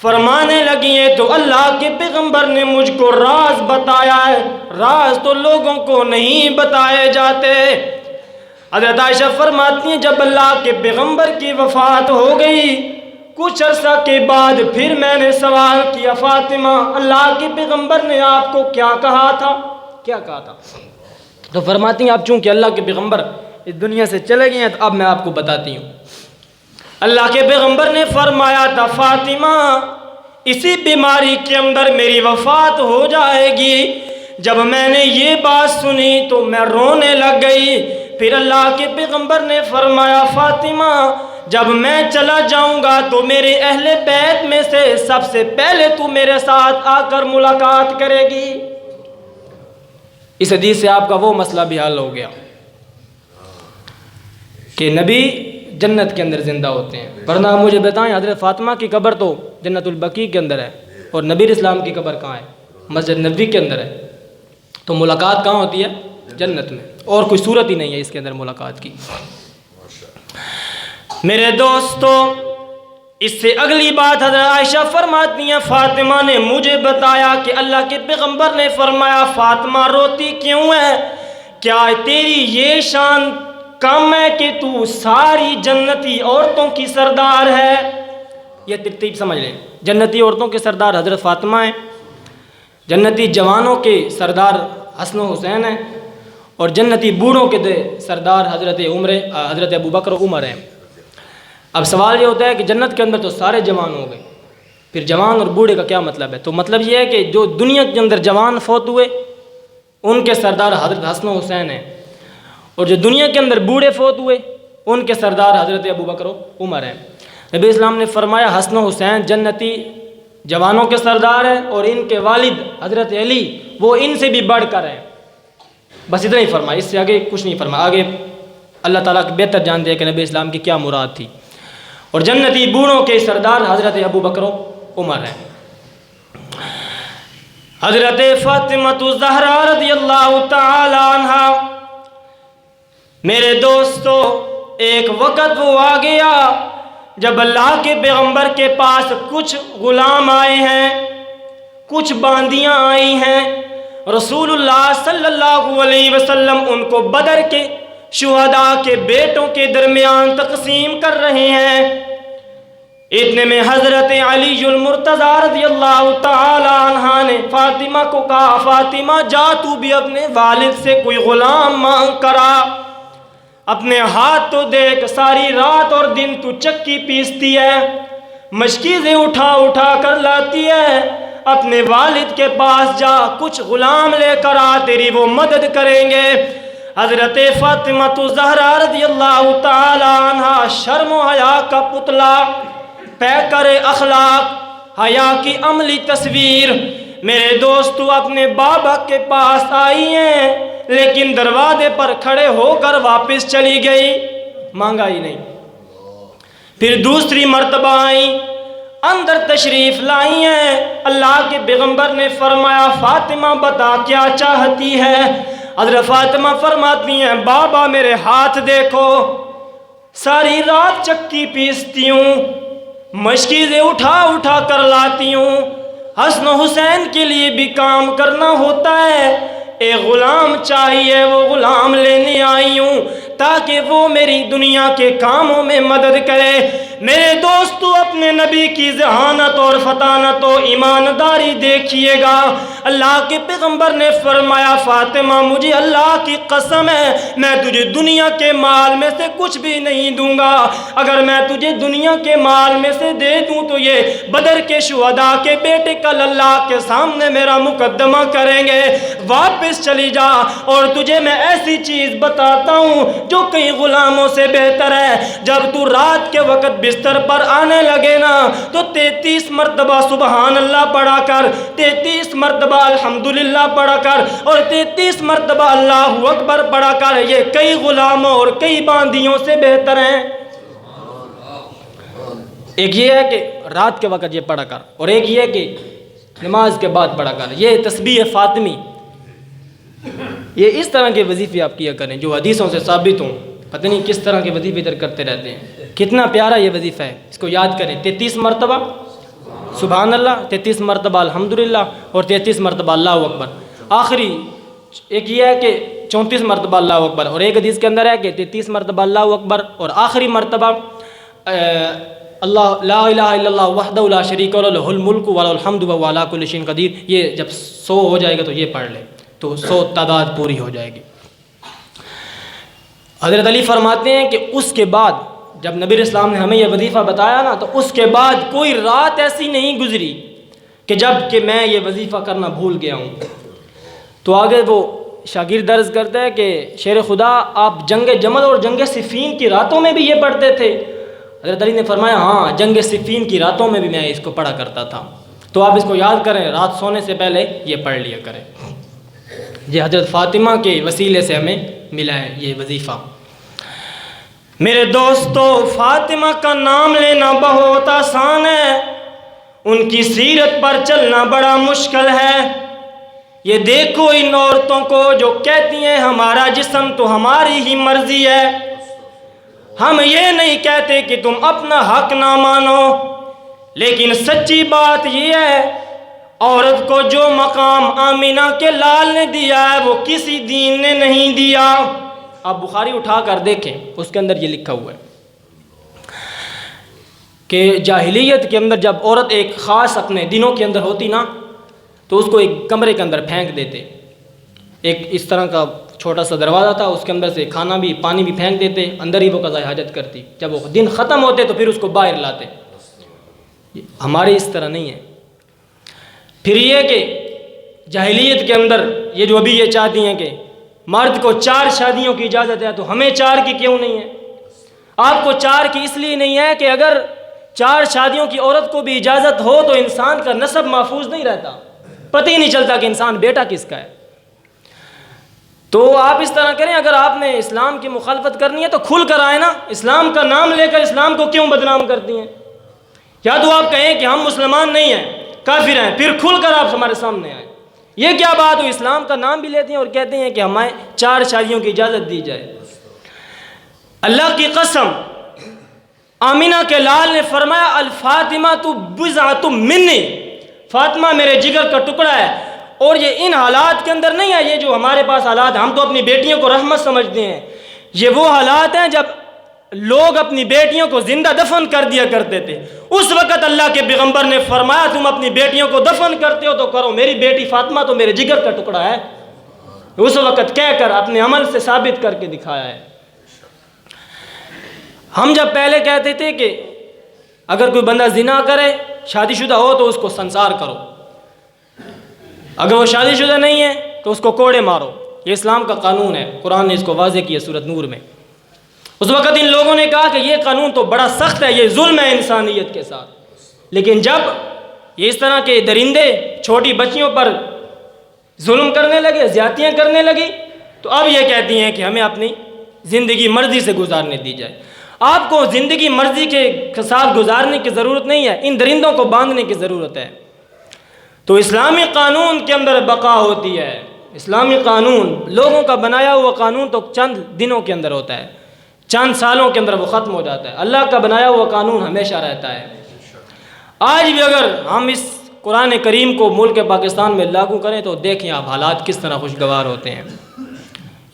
فرمانے لگی ہیں تو اللہ کے پیغمبر نے مجھ کو راز بتایا ہے، راز تو لوگوں کو نہیں بتائے جاتے۔ حضرت عائشہ فرماتی ہیں جب اللہ کے پیغمبر کی وفات ہو گئی کچھ عرصہ کے بعد پھر میں نے سوال کیا فاطمہ اللہ کے پیغمبر نے آپ کو کیا کہا تھا؟ کیا کہا تھا؟ تو فرماتی ہیں اب چونکہ اللہ کے پیغمبر اس دنیا سے چلے گئے ہیں تو اب میں آپ کو بتاتی ہوں۔ اللہ کے پیغمبر نے فرمایا تھا فاطمہ اسی بیماری کے اندر میری وفات ہو جائے گی۔ جب میں نے یہ بات سنی تو میں رونے لگ گئی۔ پھر اللہ کے پیغمبر نے فرمایا فاطمہ جب میں چلا جاؤں گا تو میرے اہل بیت میں سے سب سے پہلے تو میرے ساتھ آ کر ملاقات کرے گی۔ اس حدیث سے آپ کا وہ مسئلہ بھی حل ہو گیا کہ نبی جنت کے اندر زندہ ہوتے ہیں، ورنہ مجھے بتائیں حضرت فاطمہ کی قبر تو جنت البقیع کے اندر ہے اور نبی اسلام کی قبر کہاں ہے؟ مسجد نبوی کے اندر ہے، تو ملاقات کہاں ہوتی ہے؟ جنت میں، اور کوئی صورت ہی نہیں ہے اس کے اندر ملاقات کی۔ میرے دوستو اس سے اگلی بات حضرت عائشہ فرماتی ہیں فاطمہ نے مجھے بتایا کہ اللہ کے پیغمبر نے فرمایا فاطمہ روتی کیوں ہے؟ کیا تیری یہ شان کم ہے کہ تو ساری جنتی عورتوں کی سردار ہے؟ یہ ترتیب سمجھ لیں، جنتی عورتوں کے سردار حضرت فاطمہ ہیں، جنتی جوانوں کے سردار حسن و حسین ہیں، اور جنتی بوڑھوں کے سردار حضرت ابو بکر و عمر ہیں۔ اب سوال یہ ہوتا ہے کہ جنت کے اندر تو سارے جوان ہو گئے، پھر جوان اور بوڑھے کا کیا مطلب ہے؟ تو مطلب یہ ہے کہ جو دنیا کے اندر جوان فوت ہوئے ان کے سردار حضرت حسن و حسین ہیں، اور جو دنیا کے اندر بوڑھے فوت ہوئے ان کے سردار حضرت ابو بکر و عمر ہیں۔ نبی اسلام نے فرمایا حسن و حسین جنتی جوانوں کے سردار ہیں اور ان کے والد حضرت علی وہ ان سے بھی بڑھ کر ہیں۔ بس اتنا ہی فرمایا، اس سے آگے کچھ نہیں فرمایا، آگے اللہ تعالیٰ کی بہتر جانتے ہیں کہ نبی اسلام کی کیا مراد تھی۔ اور جنتی بوڑھوں کے سردار حضرت ابو بکر و عمر ہیں۔ حضرت فاطمہ الزہرا رضی اللہ تعالی عنہا، میرے دوستو ایک وقت وہ آ گیا جب اللہ کے پیغمبر کے پاس کچھ غلام آئے ہیں، کچھ باندیاں آئی ہیں، رسول اللہ صلی اللہ علیہ وسلم ان کو بدر کے شہداء کے بیٹوں کے درمیان تقسیم کر رہے ہیں۔ اتنے میں حضرت علی المرتضیٰ رضی اللہ تعالی عنہ نے فاطمہ کو کہا فاطمہ جا تو بھی اپنے والد سے کوئی غلام مانگ کرا، اپنے ہاتھ تو دیکھ ساری رات اور دن تو چکی پیستی ہے، مشکیزیں اٹھا اٹھا کر لاتی ہے، اپنے والد کے پاس جا کچھ غلام لے کر آ، تیری وہ مدد کریں گے۔ حضرت فاطمہ الزہرا رضی اللہ تعالی عنہا شرم و حیا کا پتلا، پیکر اخلاق، حیا کی عملی تصویر، میرے دوستو اپنے بابا کے پاس آئی ہیں لیکن دروازے پر کھڑے ہو کر واپس چلی گئی، مانگا ہی نہیں۔ پھر دوسری مرتبہ آئیں، اندر تشریف لائی ہیں، اللہ کے پیغمبر نے فرمایا فاطمہ بتا کیا چاہتی ہے؟ حضرت فاطمہ فرماتی ہیں بابا میرے ہاتھ دیکھو، ساری رات چکی پیستی ہوں، مشکیزیں اٹھا اٹھا کر لاتی ہوں، حسن و حسین کے لیے بھی کام کرنا ہوتا ہے، ایک غلام چاہیے وہ غلام لینے آئی ہوں تاکہ وہ میری دنیا کے کاموں میں مدد کرے۔ میرے دوستو اپنے نبی کی ذہانت اور فطانت و ایمانداری دیکھیے گا۔ اللہ کے پیغمبر نے فرمایا فاطمہ مجھے اللہ کی قسم ہے میں تجھے دنیا کے مال میں سے کچھ بھی نہیں دوں گا، اگر میں تجھے دنیا کے مال میں سے دے دوں تو یہ بدر کے شہداء کے بیٹے کل اللہ کے سامنے میرا مقدمہ کریں گے، واپس چلی جا اور تجھے میں ایسی چیز بتاتا ہوں جو کئی غلاموں سے بہتر ہے، جب تو رات کے وقت بستر پر آنے لگے نا تو 33 مرتبہ سبحان اللہ پڑھا کر، 33 مرتبہ الحمدللہ پڑھا کر اور 33 مرتبہ اللہ اکبر پڑھا کر، یہ کئی غلاموں اور کئی باندیوں سے بہتر ہیں۔ ایک یہ ہے کہ رات کے وقت یہ پڑھا کر، اور ایک یہ ہے کہ نماز کے بعد پڑھا کر، یہ تسبیح فاطمی، یہ اس طرح کے وظیفے آپ کیا کریں جو حدیثوں سے ثابت ہوں۔ پتہ نہیں کس طرح کے وظیفے ادھر کرتے رہتے ہیں، کتنا پیارا یہ وظیفہ ہے، اس کو یاد کریں۔ 33 مرتبہ سبحان اللہ، 33 مرتبہ الحمدللہ اور 33 مرتبہ اللہ اکبر۔ آخری ایک یہ ہے کہ 34 مرتبہ اللہ اکبر، اور ایک حدیث کے اندر ہے کہ 33 مرتبہ اللہ اکبر اور آخری مرتبہ اللہ لا الہ الا اللہ وحدہ لا شریک لہ الملک ولہ الحمد وہو علی کل شیء قدیر۔ یہ جب 100 ہو جائے گا تو یہ پڑھ لے تو 100 تعداد پوری ہو جائے گی۔ حضرت علی فرماتے ہیں کہ اس کے بعد جب نبی علیہ السلام نے ہمیں یہ وظیفہ بتایا نا تو اس کے بعد کوئی رات ایسی نہیں گزری کہ جب کہ میں یہ وظیفہ کرنا بھول گیا ہوں۔ تو آگے وہ شاگرد درج کرتا ہے کہ شیر خدا آپ جنگ جمل اور جنگ صفین کی راتوں میں بھی یہ پڑھتے تھے؟ حضرت علی نے فرمایا ہاں، جنگ صفین کی راتوں میں بھی میں اس کو پڑھا کرتا تھا۔ تو آپ اس کو یاد کریں، رات سونے سے پہلے یہ پڑھ لیا کریں۔ یہ حضرت فاطمہ کے وسیلے سے ہمیں ملا ہے یہ وظیفہ۔ میرے دوستو فاطمہ کا نام لینا بہت آسان ہے، ان کی سیرت پر چلنا بڑا مشکل ہے۔ یہ دیکھو ان عورتوں کو جو کہتی ہیں ہمارا جسم تو ہماری ہی مرضی ہے، ہم یہ نہیں کہتے کہ تم اپنا حق نہ مانو، لیکن سچی بات یہ ہے عورت کو جو مقام آمینہ کے لال نے دیا ہے وہ کسی دین نے نہیں دیا۔ آپ بخاری اٹھا کر دیکھیں، اس کے اندر یہ لکھا ہوا ہے کہ جاہلیت کے اندر جب عورت ایک خاص اپنے دنوں کے اندر ہوتی نا تو اس کو ایک کمرے کے اندر پھینک دیتے، ایک اس طرح کا چھوٹا سا دروازہ تھا، اس کے اندر سے کھانا بھی پانی بھی پھینک دیتے، اندر ہی وہ قضاء حاجت کرتی، جب وہ دن ختم ہوتے تو پھر اس کو باہر لاتے۔ ہمارے اس طرح نہیں ہے۔ پھر یہ کہ جاہلیت کے اندر یہ جو ابھی یہ چاہتی ہیں کہ مرد کو 4 شادیوں کی اجازت ہے تو ہمیں 4 کی کیوں نہیں ہے؟ آپ کو 4 کی اس لیے نہیں ہے کہ اگر 4 شادیوں کی عورت کو بھی اجازت ہو تو انسان کا نسب محفوظ نہیں رہتا، پتہ ہی نہیں چلتا کہ انسان بیٹا کس کا ہے۔ تو آپ اس طرح کریں، اگر آپ نے اسلام کی مخالفت کرنی ہے تو کھل کر آئے نا، اسلام کا نام لے کر اسلام کو کیوں بدنام کرتی ہیں؟ یا تو آپ کہیں کہ ہم مسلمان نہیں ہیں، کافر ہیں، پھر کھل کر آپ ہمارے سامنے آئیں۔ یہ کیا بات ہو، اسلام کا نام بھی لیتے ہیں اور کہتے ہیں کہ ہمیں 4 شادیوں کی اجازت دی جائے۔ اللہ کی قسم آمینہ کے لال نے فرمایا الفاطمہ تو بضعۃ منی، فاطمہ میرے جگر کا ٹکڑا ہے۔ اور یہ ان حالات کے اندر نہیں ہے، یہ جو ہمارے پاس حالات، ہم تو اپنی بیٹیوں کو رحمت سمجھتے ہیں، یہ وہ حالات ہیں جب لوگ اپنی بیٹیوں کو زندہ دفن کر دیا کرتے تھے۔ اس وقت اللہ کے پیغمبر نے فرمایا تم اپنی بیٹیوں کو دفن کرتے ہو تو کرو، میری بیٹی فاطمہ تو میرے جگر کا ٹکڑا ہے، اس وقت کہہ کر اپنے عمل سے ثابت کر کے دکھایا ہے۔ ہم جب پہلے کہتے تھے کہ اگر کوئی بندہ زنا کرے شادی شدہ ہو تو اس کو سنسار کرو، اگر وہ شادی شدہ نہیں ہے تو اس کو کوڑے مارو، یہ اسلام کا قانون ہے، قرآن نے اس کو واضح کیا سورۃ نور میں۔ اس وقت ان لوگوں نے کہا کہ یہ قانون تو بڑا سخت ہے، یہ ظلم ہے انسانیت کے ساتھ، لیکن جب یہ اس طرح کے درندے چھوٹی بچیوں پر ظلم کرنے لگے، زیادتیاں کرنے لگی، تو اب یہ کہتی ہیں کہ ہمیں اپنی زندگی مرضی سے گزارنے دی جائے۔ آپ کو زندگی مرضی کے ساتھ گزارنے کی ضرورت نہیں ہے، ان درندوں کو باندھنے کی ضرورت ہے۔ تو اسلامی قانون کے اندر بقا ہوتی ہے۔ اسلامی قانون، لوگوں کا بنایا ہوا قانون تو چند دنوں کے اندر ہوتا ہے، چند سالوں کے اندر وہ ختم ہو جاتا ہے۔ اللہ کا بنایا ہوا قانون ہمیشہ رہتا ہے۔ آج بھی اگر ہم اس قرآن کریم کو ملک پاکستان میں لاگو کریں تو دیکھیں آپ حالات کس طرح خوشگوار ہوتے ہیں۔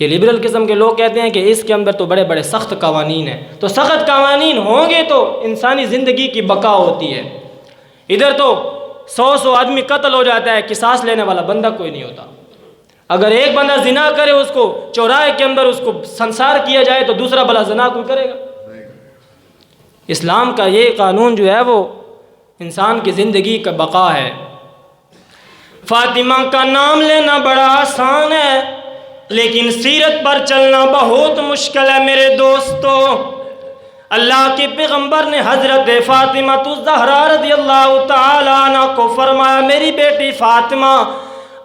یہ لبرل قسم کے لوگ کہتے ہیں کہ اس کے اندر تو بڑے بڑے سخت قوانین ہیں، تو سخت قوانین ہوں گے تو انسانی زندگی کی بقا ہوتی ہے۔ ادھر تو 100 آدمی قتل ہو جاتا ہے، قصاص لینے والا بندہ کوئی نہیں ہوتا۔ اگر ایک بندہ زنا کرے، اس کو چوراہے کے اندر اس کو سنسار کیا جائے تو دوسرا بلا زنا کوئی کرے گا؟ اسلام کا یہ قانون جو ہے وہ انسان کی زندگی کا بقا ہے۔ فاطمہ کا نام لینا بڑا آسان ہے، لیکن سیرت پر چلنا بہت مشکل ہے میرے دوستو۔ اللہ کے پیغمبر نے حضرت فاطمہ الزہرا رضی اللہ تعالی عنہ کو فرمایا، میری بیٹی فاطمہ،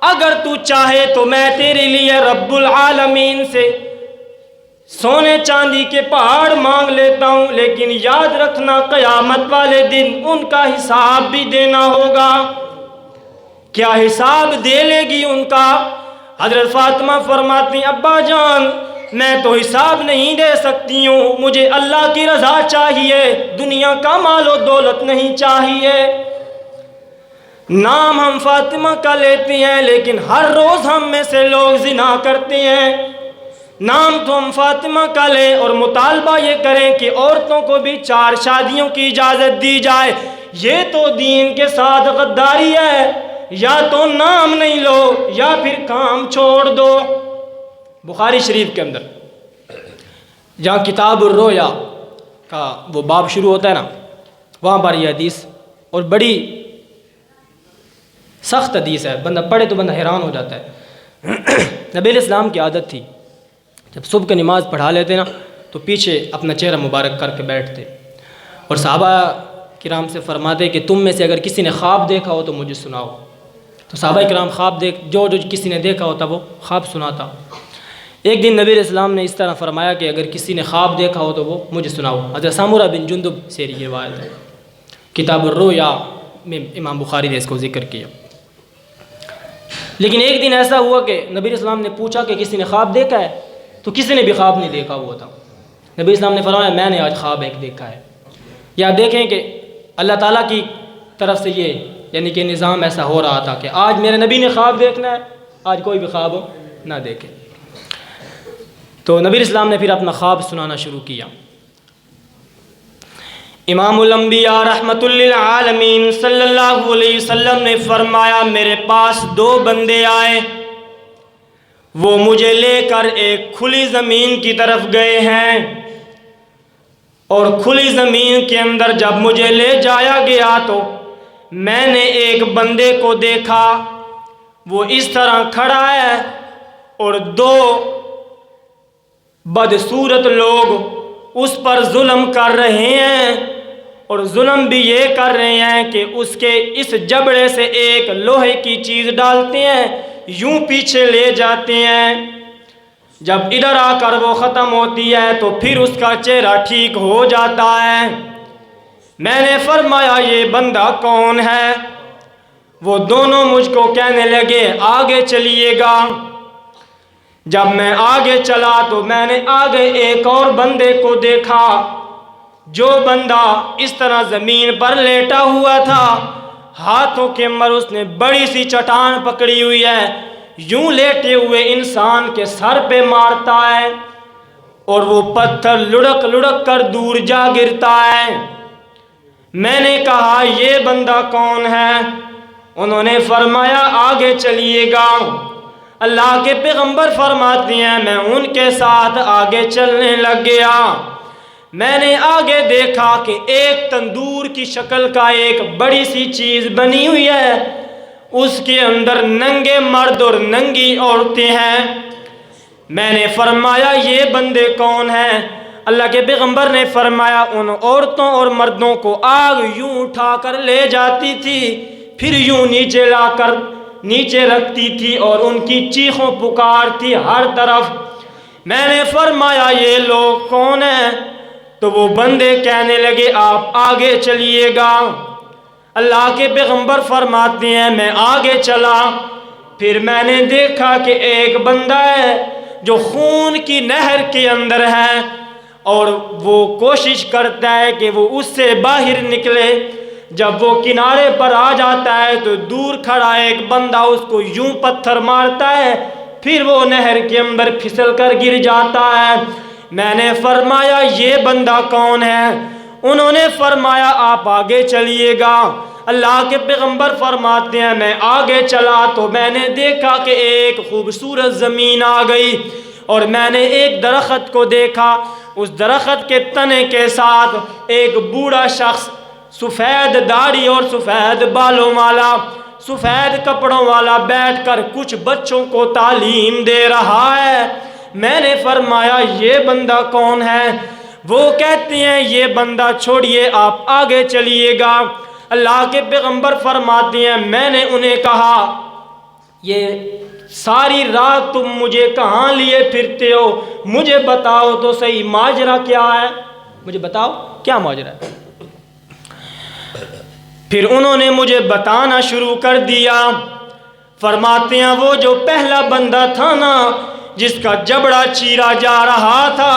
اگر تو چاہے تو میں تیرے لیے رب العالمین سے سونے چاندی کے پہاڑ مانگ لیتا ہوں، لیکن یاد رکھنا قیامت والے دن ان کا حساب بھی دینا ہوگا۔ کیا حساب دے لے گی ان کا؟ حضرت فاطمہ فرماتی ہیں، ابا جان میں تو حساب نہیں دے سکتی ہوں، مجھے اللہ کی رضا چاہیے، دنیا کا مال و دولت نہیں چاہیے۔ نام ہم فاطمہ کا لیتے ہیں، لیکن ہر روز ہم میں سے لوگ زنا کرتے ہیں۔ نام تو ہم فاطمہ کا لیں اور مطالبہ یہ کریں کہ عورتوں کو بھی 4 شادیوں کی اجازت دی جائے، یہ تو دین کے ساتھ غداری ہے۔ یا تو نام نہیں لو یا پھر کام چھوڑ دو۔ بخاری شریف کے اندر جہاں کتاب الرؤیا کا وہ باب شروع ہوتا ہے نا، وہاں پر یہ حدیث، اور بڑی سخت حدیث ہے، بندہ پڑھے تو بندہ حیران ہو جاتا ہے۔ نبی علیہ السلام کی عادت تھی جب صبح کی نماز پڑھا لیتے نا تو پیچھے اپنا چہرہ مبارک کر کے بیٹھتے اور صحابہ کرام سے فرماتے کہ تم میں سے اگر کسی نے خواب دیکھا ہو تو مجھے سناؤ۔ تو صحابہ کرام خواب جو کسی نے دیکھا ہوتا وہ خواب سناتا۔ ایک دن نبی علیہ السلام نے اس طرح فرمایا کہ اگر کسی نے خواب دیکھا ہو تو وہ مجھے سناؤ۔ حضرت سامورہ بن جندب سے یہ روایت ہے، کتاب الرؤیا میں امام بخاری نے اس کو ذکر کیا۔ لیکن ایک دن ایسا ہوا کہ نبی علیہ السلام نے پوچھا کہ کسی نے خواب دیکھا ہے؟ تو کسی نے بھی خواب نہیں دیکھا ہوا تھا۔ نبی علیہ السلام نے فرمایا میں نے آج خواب ایک دیکھا ہے۔ یا دیکھیں کہ اللہ تعالیٰ کی طرف سے یہ یعنی کہ نظام ایسا ہو رہا تھا کہ آج میرے نبی نے خواب دیکھنا ہے، آج کوئی بھی خواب نہ دیکھے۔ تو نبی علیہ السلام نے پھر اپنا خواب سنانا شروع کیا۔ امام الانبیاء رحمت للعالمین صلی اللہ علیہ وسلم نے فرمایا میرے پاس 2 بندے آئے، وہ مجھے لے کر ایک کھلی زمین کی طرف گئے ہیں، اور کھلی زمین کے اندر جب مجھے لے جایا گیا تو میں نے ایک بندے کو دیکھا، وہ اس طرح کھڑا ہے اور 2 بدصورت لوگ اس پر ظلم کر رہے ہیں، اور ظلم بھی یہ کر رہے ہیں کہ اس کے اس جبڑے سے ایک لوہے کی چیز ڈالتے ہیں، یوں پیچھے لے جاتے ہیں، جب ادھر آ کر وہ ختم ہوتی ہے تو پھر اس کا چہرہ ٹھیک ہو جاتا ہے۔ میں نے فرمایا یہ بندہ کون ہے؟ وہ دونوں مجھ کو کہنے لگے آگے چلیے گا۔ جب میں آگے چلا تو میں نے آگے ایک اور بندے کو دیکھا، جو بندہ اس طرح زمین پر لیٹا ہوا تھا، ہاتھوں کے اندر اس نے بڑی سی چٹان پکڑی ہوئی ہے، یوں لیٹے ہوئے انسان کے سر پہ مارتا ہے اور وہ پتھر لڑک لڑک کر دور جا گرتا ہے۔ میں نے کہا یہ بندہ کون ہے؟ انہوں نے فرمایا آگے چلیے گا۔ اللہ کے پیغمبر فرماتے ہیں میں ان کے ساتھ آگے چلنے لگ گیا۔ میں نے آگے دیکھا کہ ایک تندور کی شکل کا ایک بڑی سی چیز بنی ہوئی ہے، اس کے اندر ننگے مرد اور ننگی عورتیں ہیں۔ میں نے فرمایا یہ بندے کون ہیں؟ اللہ کے پیغمبر نے فرمایا ان عورتوں اور مردوں کو آگ یوں اٹھا کر لے جاتی تھی، پھر یوں نیچے لا کر نیچے رکھتی تھی، اور ان کی چیخوں پکار تھی ہر طرف۔ میں نے فرمایا یہ لوگ کون ہیں؟ تو وہ بندے کہنے لگے آپ آگے چلیے گا۔ اللہ کے پیغمبر فرماتے ہیں میں آگے چلا، پھر میں نے دیکھا کہ ایک بندہ ہے جو خون کی نہر کے اندر ہے، اور وہ کوشش کرتا ہے کہ وہ اس سے باہر نکلے۔ جب وہ کنارے پر آ جاتا ہے تو دور کھڑا ایک بندہ اس کو یوں پتھر مارتا ہے، پھر وہ نہر کے اندر پھسل کر گر جاتا ہے۔ میں نے فرمایا یہ بندہ کون ہے؟ انہوں نے فرمایا آپ آگے چلیے گا۔ اللہ کے پیغمبر فرماتے ہیں میں آگے چلا تو میں نے دیکھا کہ ایک خوبصورت زمین آ گئی، اور میں نے ایک درخت کو دیکھا۔ اس درخت کے تنے کے ساتھ ایک بوڑھا شخص سفید داڑھی اور سفید بالوں والا، سفید کپڑوں والا بیٹھ کر کچھ بچوں کو تعلیم دے رہا ہے۔ میں نے فرمایا یہ بندہ کون ہے؟ وہ کہتے ہیں یہ بندہ چھوڑیے آپ آگے چلیے گا۔ اللہ کے پیغمبر فرماتے ہیں میں نے انہیں کہا یہ ساری رات تم مجھے کہاں لیے پھرتے ہو؟ مجھے بتاؤ تو صحیح ماجرا کیا ہے، مجھے بتاؤ کیا ماجرا ہے۔ پھر انہوں نے مجھے بتانا شروع کر دیا۔ فرماتے ہیں وہ جو پہلا بندہ تھا نا جس کا جبڑا چیرا جا رہا تھا،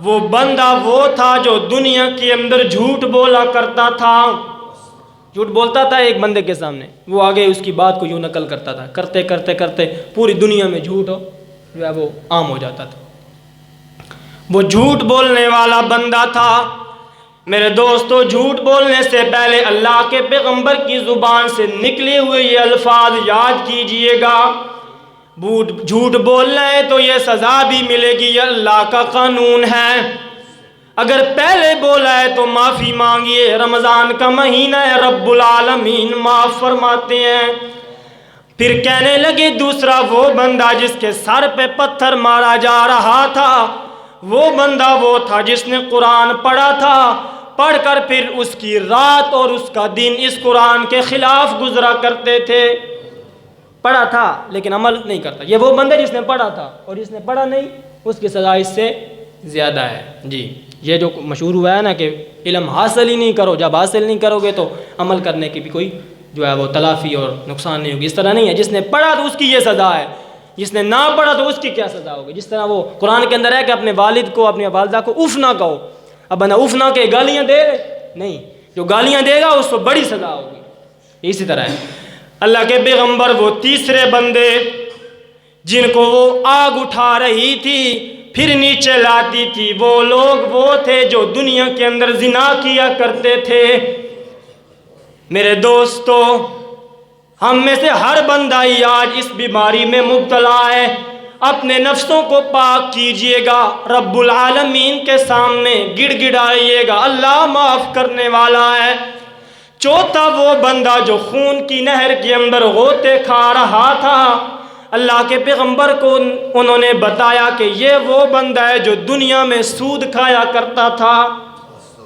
وہ بندہ وہ تھا جو دنیا کے اندر جھوٹ بولا کرتا تھا۔ جھوٹ بولتا تھا ایک بندے کے سامنے، وہ آگے اس کی بات کو یوں نقل کرتا تھا، کرتے کرتے کرتے پوری دنیا میں جھوٹ جو ہے وہ عام ہو جاتا تھا۔ وہ جھوٹ بولنے والا بندہ تھا۔ میرے دوستو جھوٹ بولنے سے پہلے اللہ کے پیغمبر کی زبان سے نکلے ہوئے یہ الفاظ یاد کیجئے گا۔ جھوٹ بولنا ہے تو یہ سزا بھی ملے گی، یہ اللہ کا قانون ہے۔ اگر پہلے بولا ہے تو معافی مانگیے، رمضان کا مہینہ ہے، رب العالمین معاف فرماتے ہیں۔ پھر کہنے لگے دوسرا وہ بندہ جس کے سر پہ پتھر مارا جا رہا تھا، وہ بندہ وہ تھا جس نے قرآن پڑھا تھا، پڑھ کر پھر اس کی رات اور اس کا دن اس قرآن کے خلاف گزرا کرتے تھے۔ پڑھا تھا لیکن عمل نہیں کرتا، یہ وہ بندہ جس نے پڑھا تھا، اور جس نے پڑھا نہیں اس کی سزا اس سے زیادہ ہے۔ جی یہ جو مشہور ہوا ہے نا کہ علم حاصل ہی نہیں کرو، جب حاصل نہیں کرو گے تو عمل کرنے کی بھی کوئی جو ہے وہ تلافی اور نقصان نہیں ہوگی۔ اس طرح نہیں ہے جس نے پڑھا تو اس کی یہ سزا ہے، جس نے نہ پڑھا تو اس کی کیا سزا ہوگی۔ جس طرح وہ قرآن کے اندر ہے کہ اپنے والد کو اپنی والدہ کو اف نہ کہو، اب بندہ اف نہ کہ گالیاں دے نہیں، جو گالیاں دے گا اس کو بڑی سزا ہوگی۔ اسی طرح ہے اللہ کے پیغمبر وہ تیسرے بندے جن کو وہ آگ اٹھا رہی تھی پھر نیچے لاتی تھی، وہ لوگ وہ تھے جو دنیا کے اندر زنا کیا کرتے تھے۔ میرے دوستو ہم میں سے ہر بندہ ہی آج اس بیماری میں مبتلا ہے۔ اپنے نفسوں کو پاک کیجئے گا، رب العالمین کے سامنے گڑ گڑائیے گا، اللہ معاف کرنے والا ہے۔ چوتھا وہ بندہ جو خون کی نہر کے اندر غوطے کھا رہا تھا، اللہ کے پیغمبر کو انہوں نے بتایا کہ یہ وہ بندہ ہے جو دنیا میں سود کھایا کرتا تھا۔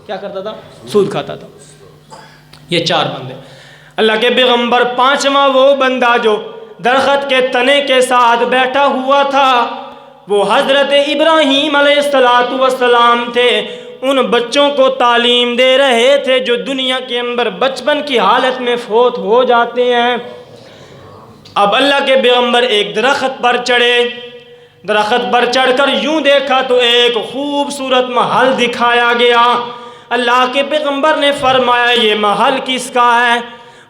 کیا کرتا تھا؟ سود کھاتا تھا۔ یہ چار بندے۔ اللہ کے پیغمبر پانچواں وہ بندہ جو درخت کے تنے کے ساتھ بیٹھا ہوا تھا، وہ حضرت ابراہیم علیہ السلام تھے۔ ان بچوں کو تعلیم دے رہے تھے جو دنیا کے اندر بچپن کی حالت میں فوت ہو جاتے ہیں۔ اب اللہ کے پیغمبر ایک درخت پر چڑھے، درخت پر چڑھ کر یوں دیکھا تو ایک خوبصورت محل دکھایا گیا۔ اللہ کے پیغمبر نے فرمایا یہ محل کس کا ہے؟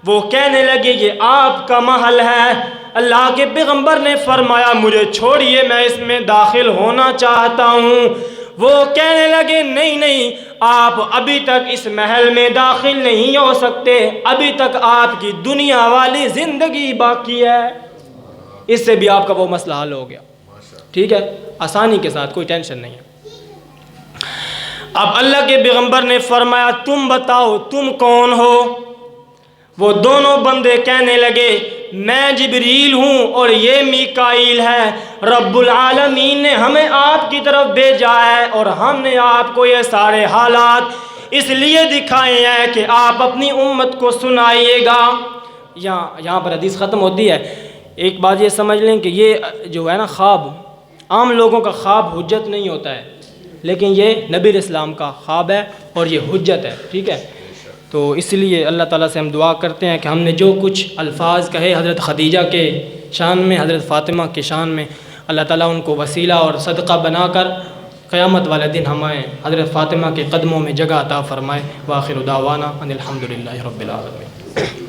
وہ کہنے لگے یہ آپ کا محل ہے۔ اللہ کے پیغمبر نے فرمایا مجھے چھوڑیے، میں اس میں داخل ہونا چاہتا ہوں۔ وہ کہنے لگے نہیں نہیں، آپ ابھی تک اس محل میں داخل نہیں ہو سکتے، ابھی تک آپ کی دنیا والی زندگی باقی ہے۔ اس سے بھی آپ کا وہ مسئلہ حل ہو گیا، ٹھیک ہے، آسانی کے ساتھ، کوئی ٹینشن نہیں ہے۔ اب اللہ کے پیغمبر نے فرمایا تم بتاؤ تم کون ہو؟ وہ دونوں بندے کہنے لگے میں جبریل ہوں اور یہ میکائیل ہے، رب العالمین نے ہمیں آپ کی طرف بھیجا ہے اور ہم نے آپ کو یہ سارے حالات اس لیے دکھائے ہیں کہ آپ اپنی امت کو سنائیے گا۔ یہاں پر حدیث ختم ہوتی ہے۔ ایک بات یہ سمجھ لیں کہ یہ جو ہے نا خواب، عام لوگوں کا خواب حجت نہیں ہوتا ہے، لیکن یہ نبی اسلام کا خواب ہے اور یہ حجت ہے، ٹھیک ہے۔ تو اس لیے اللہ تعالیٰ سے ہم دعا کرتے ہیں کہ ہم نے جو کچھ الفاظ کہے حضرت خدیجہ کے شان میں، حضرت فاطمہ کے شان میں، اللہ تعالیٰ ان کو وسیلہ اور صدقہ بنا کر قیامت والے دن ہمیں حضرت فاطمہ کے قدموں میں جگہ عطا فرمائے۔ وآخر دعوانا ان الحمد للہ رب العالمین۔